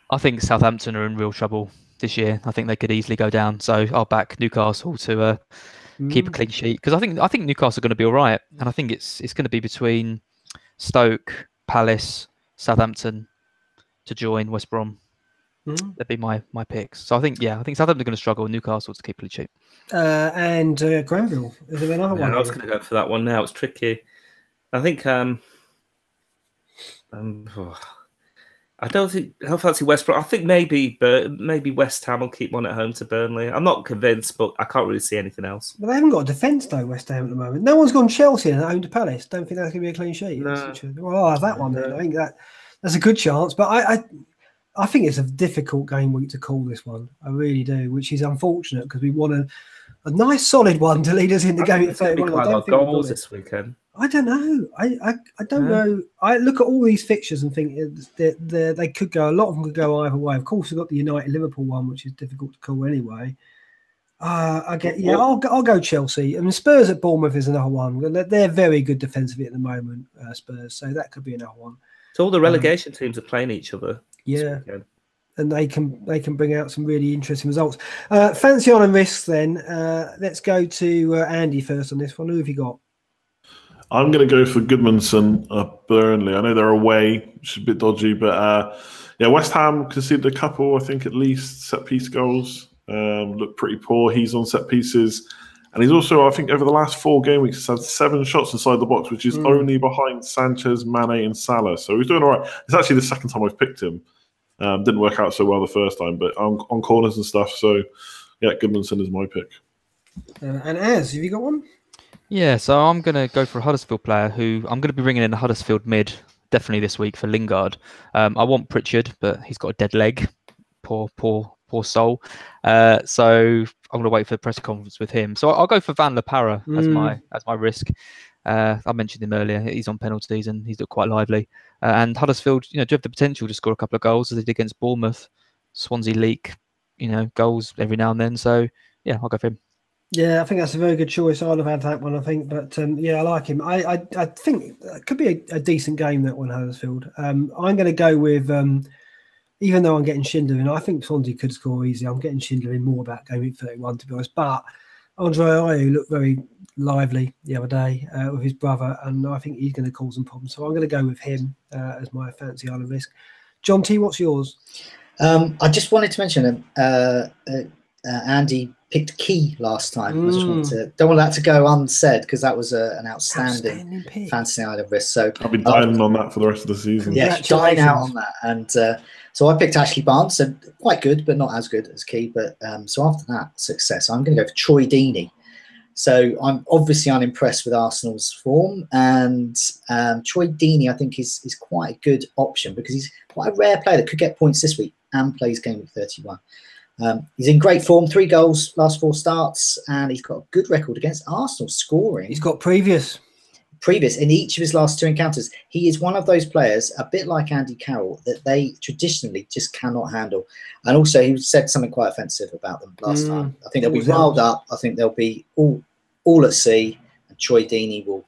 I think Southampton are in real trouble this year. I think they could easily go down. So I'll back Newcastle to keep a clean sheet, because I think Newcastle are going to be all right, and I think it's going to be between Stoke, Palace, Southampton to join West Brom. That'd be my picks. So I think Southampton are going to struggle, and Newcastle to keep a clean sheet. And Granville, is there another one? I was going to go for that one now. It's tricky. I think I don't fancy West Brom. I think maybe West Ham will keep one at home to Burnley. I'm not convinced, but I can't really see anything else. But they haven't got a defence though, West Ham at the moment. No one's gone Chelsea and at home to Palace. Don't think that's going to be a clean sheet. No. Well, I'll have that one then. I think that's a good chance. But I think it's a difficult game week to call this one. I really do, which is unfortunate because we want a nice solid one to lead us in the game at 31. Quite a lot of goals this weekend. I don't know. I don't know. I look at all these fixtures and think they could go. A lot of them could go either way. Of course, we've got the United Liverpool one, which is difficult to call anyway. I'll go Chelsea. I mean, Spurs at Bournemouth is another one. They're very good defensively at the moment, Spurs. So that could be another one. So all the relegation teams are playing each other. Yeah, and they can bring out some really interesting results. Fancy on and risks then. Let's go to Andy first on this one. Who have you got? I'm going to go for Goodmanson Burnley. I know they're away, which is a bit dodgy, but West Ham conceded a couple, I think at least, set-piece goals. Looked pretty poor. He's on set pieces. And he's also, I think, over the last 4 game weeks, had 7 shots inside the box, which is only behind Sanchez, Mane and Salah. So he's doing all right. It's actually the second time I've picked him. Didn't work out so well the first time, but on corners and stuff. So, yeah, Goodmanson is my pick. And Az, have you got one? Yeah, so I'm going to go for a Huddersfield player who I'm going to be bringing in a Huddersfield mid definitely this week for Lingard. I want Pritchard, but he's got a dead leg. Poor soul. So I'm going to wait for the press conference with him. So I'll go for Van La Parra as my risk. I mentioned him earlier. He's on penalties and he's looked quite lively. And Huddersfield, do have the potential to score a couple of goals as they did against Bournemouth. Swansea leak, goals every now and then. So yeah, I'll go for him. Yeah, I think that's a very good choice. I'd have had that one, I think. But I like him. I think it could be a decent game, that one, Huddersfield. I'm going to go with, even though I'm getting Schindler in, I think Swansea could score easy. I'm getting Schindler in more about game week 31, to be honest. But Andre Ayew looked very lively the other day with his brother, and I think he's going to cause some problems. So I'm going to go with him as my fancy island risk. John T, what's yours? I just wanted to mention Andy picked Key last time. I just wanted don't want that to go unsaid because that was an outstanding fancy island risk. So I'll be dining on that for the rest of the season. Yeah, dine out on that. And so I picked Ashley Barnes, so quite good, but not as good as Key. But so after that success, I'm going to go for Troy Deeney. So I'm obviously unimpressed with Arsenal's form, and Troy Deeney I think is quite a good option because he's quite a rare player that could get points this week and plays game week 31. He's in great form, 3 goals last 4 starts, and he's got a good record against Arsenal scoring. He's got previous in each of his last 2 encounters. He is one of those players, a bit like Andy Carroll, that they traditionally just cannot handle. And also, he said something quite offensive about them last time. I think they'll be riled up. I think they'll be all at sea, and Troy Deeney will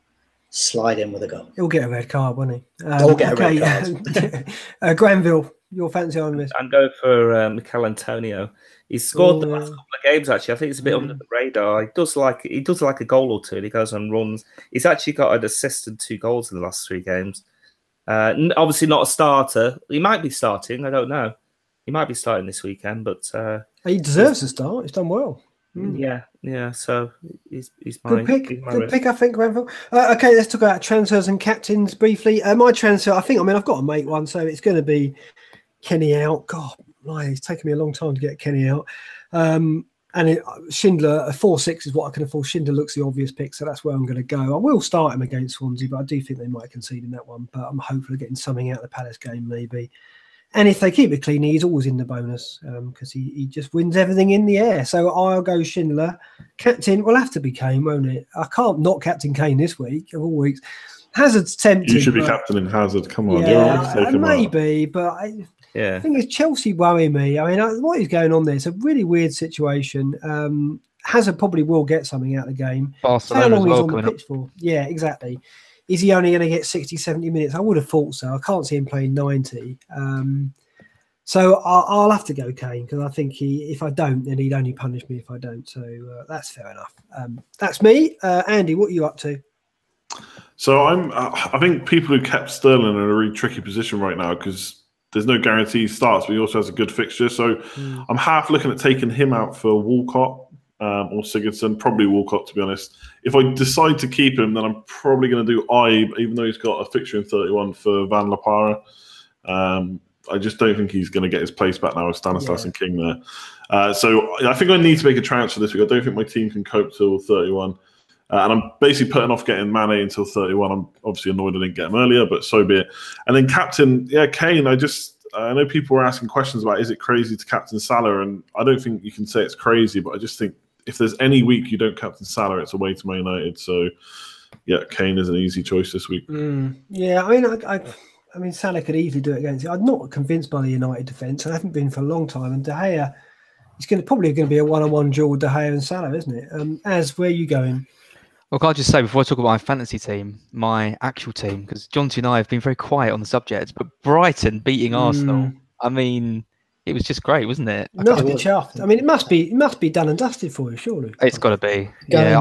slide in with a goal. He'll get a red card, won't he? He'll get a red card. Granville, your fancy on this? I'm going for Mikel Antonio. He's scored the last couple of games. Actually, I think it's a bit under the radar. He does like a goal or two. And he goes on runs. He's actually got an assist and 2 goals in the last 3 games. Obviously not a starter. He might be starting. I don't know. He might be starting this weekend, but he deserves to start. He's done well. Yeah. So he's my good pick. Good pick, I think, Granville. Okay, let's talk about transfers and captains briefly. My transfer, I've got to make one, so it's going to be Kenny out. God, it's taken me a long time to get Kenny out. Schindler, a 4-6 is what I can afford. Schindler looks the obvious pick, so that's where I'm going to go. I will start him against Swansea, but I do think they might concede in that one. But I'm hopefully getting something out of the Palace game, maybe. And if they keep it clean, he's always in the bonus because he just wins everything in the air. So I'll go Schindler. Captain will have to be Kane, won't it? I can't not captain Kane this week, of all weeks. Hazard's tempting. You should be captaining Hazard. Come on. Maybe, but I think it's Chelsea worry me. I mean, what is going on there? It's a really weird situation. Hazard probably will get something out of the game. Barcelona How long as well, he's on the pitch for? Yeah, exactly. Is he only going to get 60, 70 minutes? I would have thought so. I can't see him playing 90. So I'll have to go Kane because I think if I don't, then he'd only punish me if I don't. So that's fair enough. That's me. Andy, what are you up to? So I think people who kept Sterling in a really tricky position right now because there's no guarantee he starts, but he also has a good fixture. So I'm half looking at taking him out for Walcott or Sigurdsson, probably Walcott, to be honest. If I decide to keep him, then I'm probably going to do Ibe, even though he's got a fixture in 31 for Van La Parra. I just don't think he's going to get his place back now with Stanislas and King there. So I think I need to make a transfer this week. I don't think my team can cope till 31. And I'm basically putting off getting Mane until 31. I'm obviously annoyed I didn't get him earlier, but so be it. And then captain, Kane, I know people were asking questions about is it crazy to captain Salah, and I don't think you can say it's crazy, but I just think if there's any week you don't captain Salah, it's away to Man United. So, Kane is an easy choice this week. Yeah, I mean, Salah could easily do it against it. I'm not convinced by the United defence. I haven't been for a long time. And De Gea, it's probably going to be a one-on-one duel with De Gea and Salah, isn't it? Az, where are you going? Well, can I just say, before I talk about my fantasy team, my actual team, because Jonty and I have been very quiet on the subject, but Brighton beating Arsenal, I mean, it was just great, wasn't it? You must be chuffed. I mean, it must be done and dusted for you, surely. It's got to be. I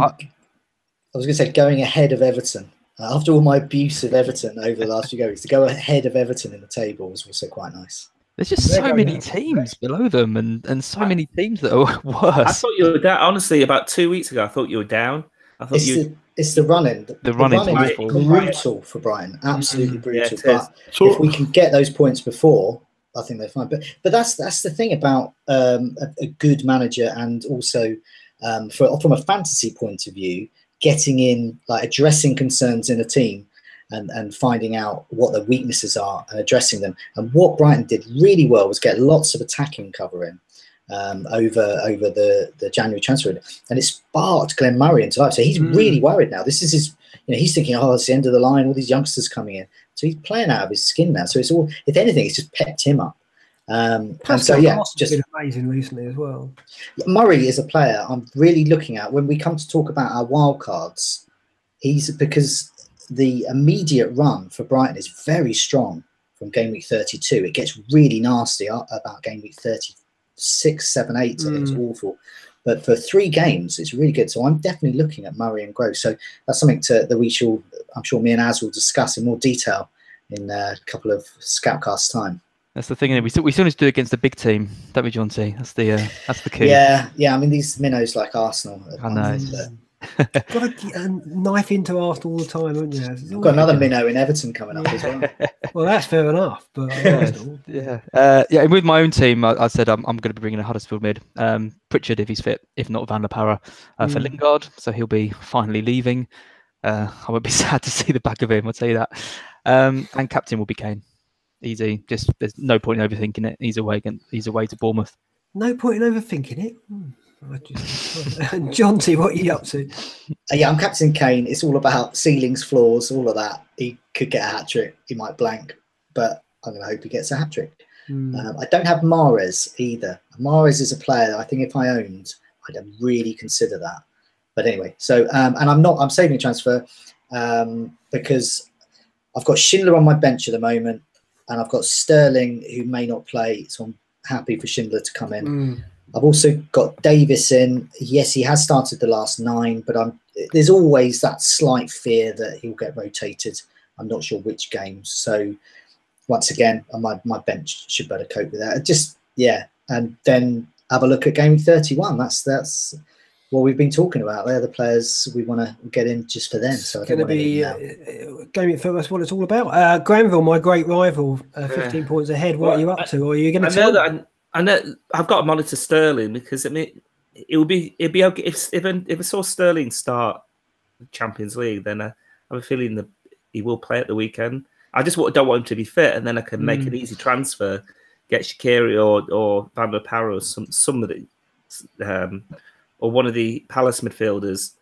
was going to say, going ahead of Everton. After all my abuse of Everton over the last few weeks, to go ahead of Everton in the table was also quite nice. There's just so many teams below them and so many teams that are worse. I thought you were down. Honestly, about 2 weeks ago, I thought you were down. I thought it's the running. The running is brutal for Brighton. Absolutely brutal. Yeah, but if we can get those points before, I think they're fine. But that's the thing about a good manager, and also from a fantasy point of view, getting in, like addressing concerns in a team and finding out what their weaknesses are and addressing them. And what Brighton did really well was get lots of attacking cover in over the January transfer window, and it sparked Glenn Murray into life. So he's really worried now. This is his, he's thinking, it's the end of the line, all these youngsters coming in. So he's playing out of his skin now. So it's all, if anything, it's just pepped him up. And so just been amazing recently as well. Murray is a player I'm really looking at when we come to talk about our wild cards. Because the immediate run for Brighton is very strong from game week 32. It gets really nasty about game week 36, 7, 8. I think it's awful. But for 3 games, it's really good. So I'm definitely looking at Murray and Gross. So that's something that I'm sure me and Az will discuss in more detail in a couple of Scoutcast time. That's the thing. We still need to do it against a big team, don't we, John T? That's the key. Yeah. I mean, these minnows like Arsenal. I know. Got to knife into Arsenal all the time, haven't you? We've got another minnow in Everton coming up as well. Well, that's fair enough. But And with my own team, I said I'm going to be bringing a Huddersfield mid. Pritchard, if he's fit, if not Van La Parra, for Lingard. So he'll be finally leaving. I would be sad to see the back of him, I'll tell you that. And captain will be Kane. Easy. Just there's no point in overthinking it. He's away to Bournemouth. No point in overthinking it. John T, what are you up to? Yeah, I'm captain Kane. It's all about ceilings, floors, all of that. He could get a hat trick. He might blank, but I'm going to hope he gets a hat trick. I don't have Mahrez either. Mahrez is a player that I think if I owned, I'd really consider that. But anyway, so and I'm saving a transfer because I've got Schindler on my bench at the moment. And I've got Sterling, who may not play, so I'm happy for Schindler to come in. I've also got Davis in. Yes, he has started the last 9, but there's always that slight fear that he'll get rotated. I'm not sure which games. So once again, my bench should better cope with that. And then have a look at game 31. That's what we've been talking about. They're the players we want to get in just for them. So it's going to be game for us. What it's all about. Granville, my great rival, 15 points ahead. What are you up to? Or are you going to tell? I know I've got to monitor Sterling because it'd be okay if I saw Sterling start the Champions League, then I have a feeling that he will play at the weekend. I just don't want him to be fit, and then I can make an easy transfer, get Shaqiri or Van der Parra or somebody. Or one of the Palace midfielders.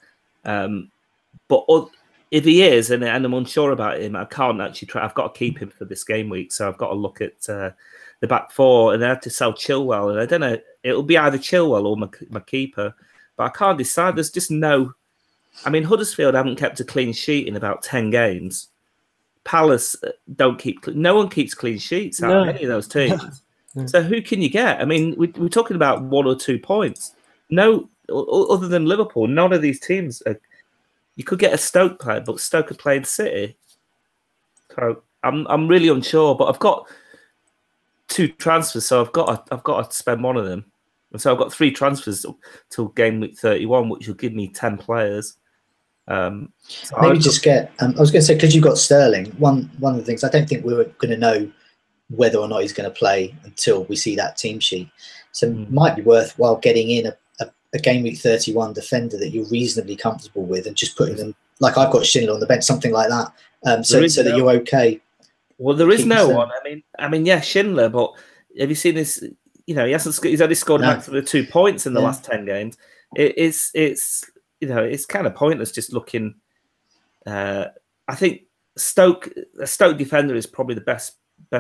But if he is, and I'm unsure about him, I can't actually try. I've got to keep him for this game week. So I've got to look at the back 4, and I have to sell Chilwell. And I don't know, it'll be either Chilwell or my keeper. But I can't decide. There's just no... I mean, Huddersfield haven't kept a clean sheet in about 10 games. Palace don't keep... No one keeps clean sheets out of any of those teams. So who can you get? I mean, we're talking about 1 or 2 points. No, other than Liverpool, none of these teams are. You could get a Stoke player, but Stoke are playing City. So I'm really unsure. But I've got 2 transfers, so I've got to spend one of them. And so I've got 3 transfers till game week 31, which will give me 10 players. So maybe just get. I was going to say, because you've got Sterling. One of the things, I don't think we're going to know whether or not he's going to play until we see that team sheet. So it might be worthwhile getting in a game week 31 defender that you're reasonably comfortable with, and just putting them, like I've got Schindler on the bench, something like that, so that you're okay. Well, there is no one. I mean, yeah, Schindler, but have you seen this? You know, he's only scored a maximum of 2 points in the last 10 games. It's kind of pointless just looking. I think a Stoke defender is probably the best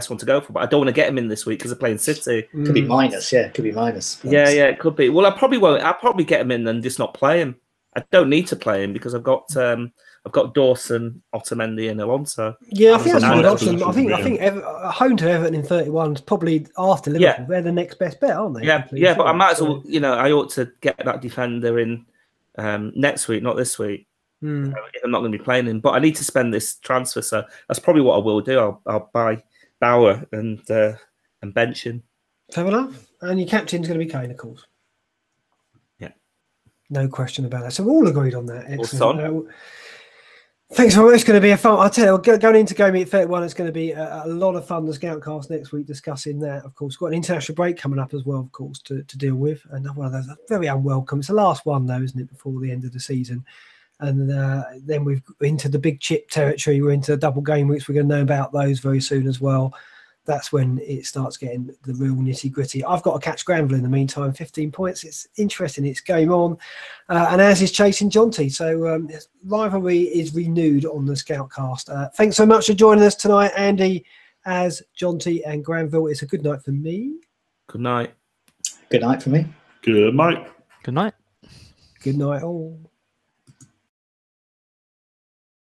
one to go for, but I don't want to get him in this week because they're playing City. Could be minus, could be minus. Yeah, it could be. Well, I probably won't. I'll probably get him in and just not play him. I don't need to play him because I've got Dawson, Otamendi, and Alonso. Yeah, I think that's a good option. I think home to Everton in 31 is probably after Liverpool. Yeah. They're the next best bet, aren't they? Yeah, but I might as well. I ought to get that defender in next week, not this week. If I'm not going to be playing him, but I need to spend this transfer, so that's probably what I will do. I'll buy Bauer and bench him. Fair enough. And your captain's going to be Kane, of course. Yeah. No question about that. So we're all agreed on that. Excellent. Thanks very much. It's going to be a fun. I'll tell you, going into Game Week 31, it's going to be a lot of fun. The Scoutcast next week discussing that. Of course, we've got an international break coming up as well, of course, to deal with. Another one of those very unwelcome. It's the last one, though, isn't it, before the end of the season? And then we've into the big chip territory. We're into double game weeks. We're going to know about those very soon as well. That's when it starts getting the real nitty-gritty. I've got to catch Granville in the meantime, 15 points. It's interesting. It's game on. And as is chasing Jonty. So rivalry is renewed on the Scoutcast. Thanks so much for joining us tonight, Andy, as Jonty and Granville. It's a good night for me. Good night. Good night for me. Good night. Good night. Good night all.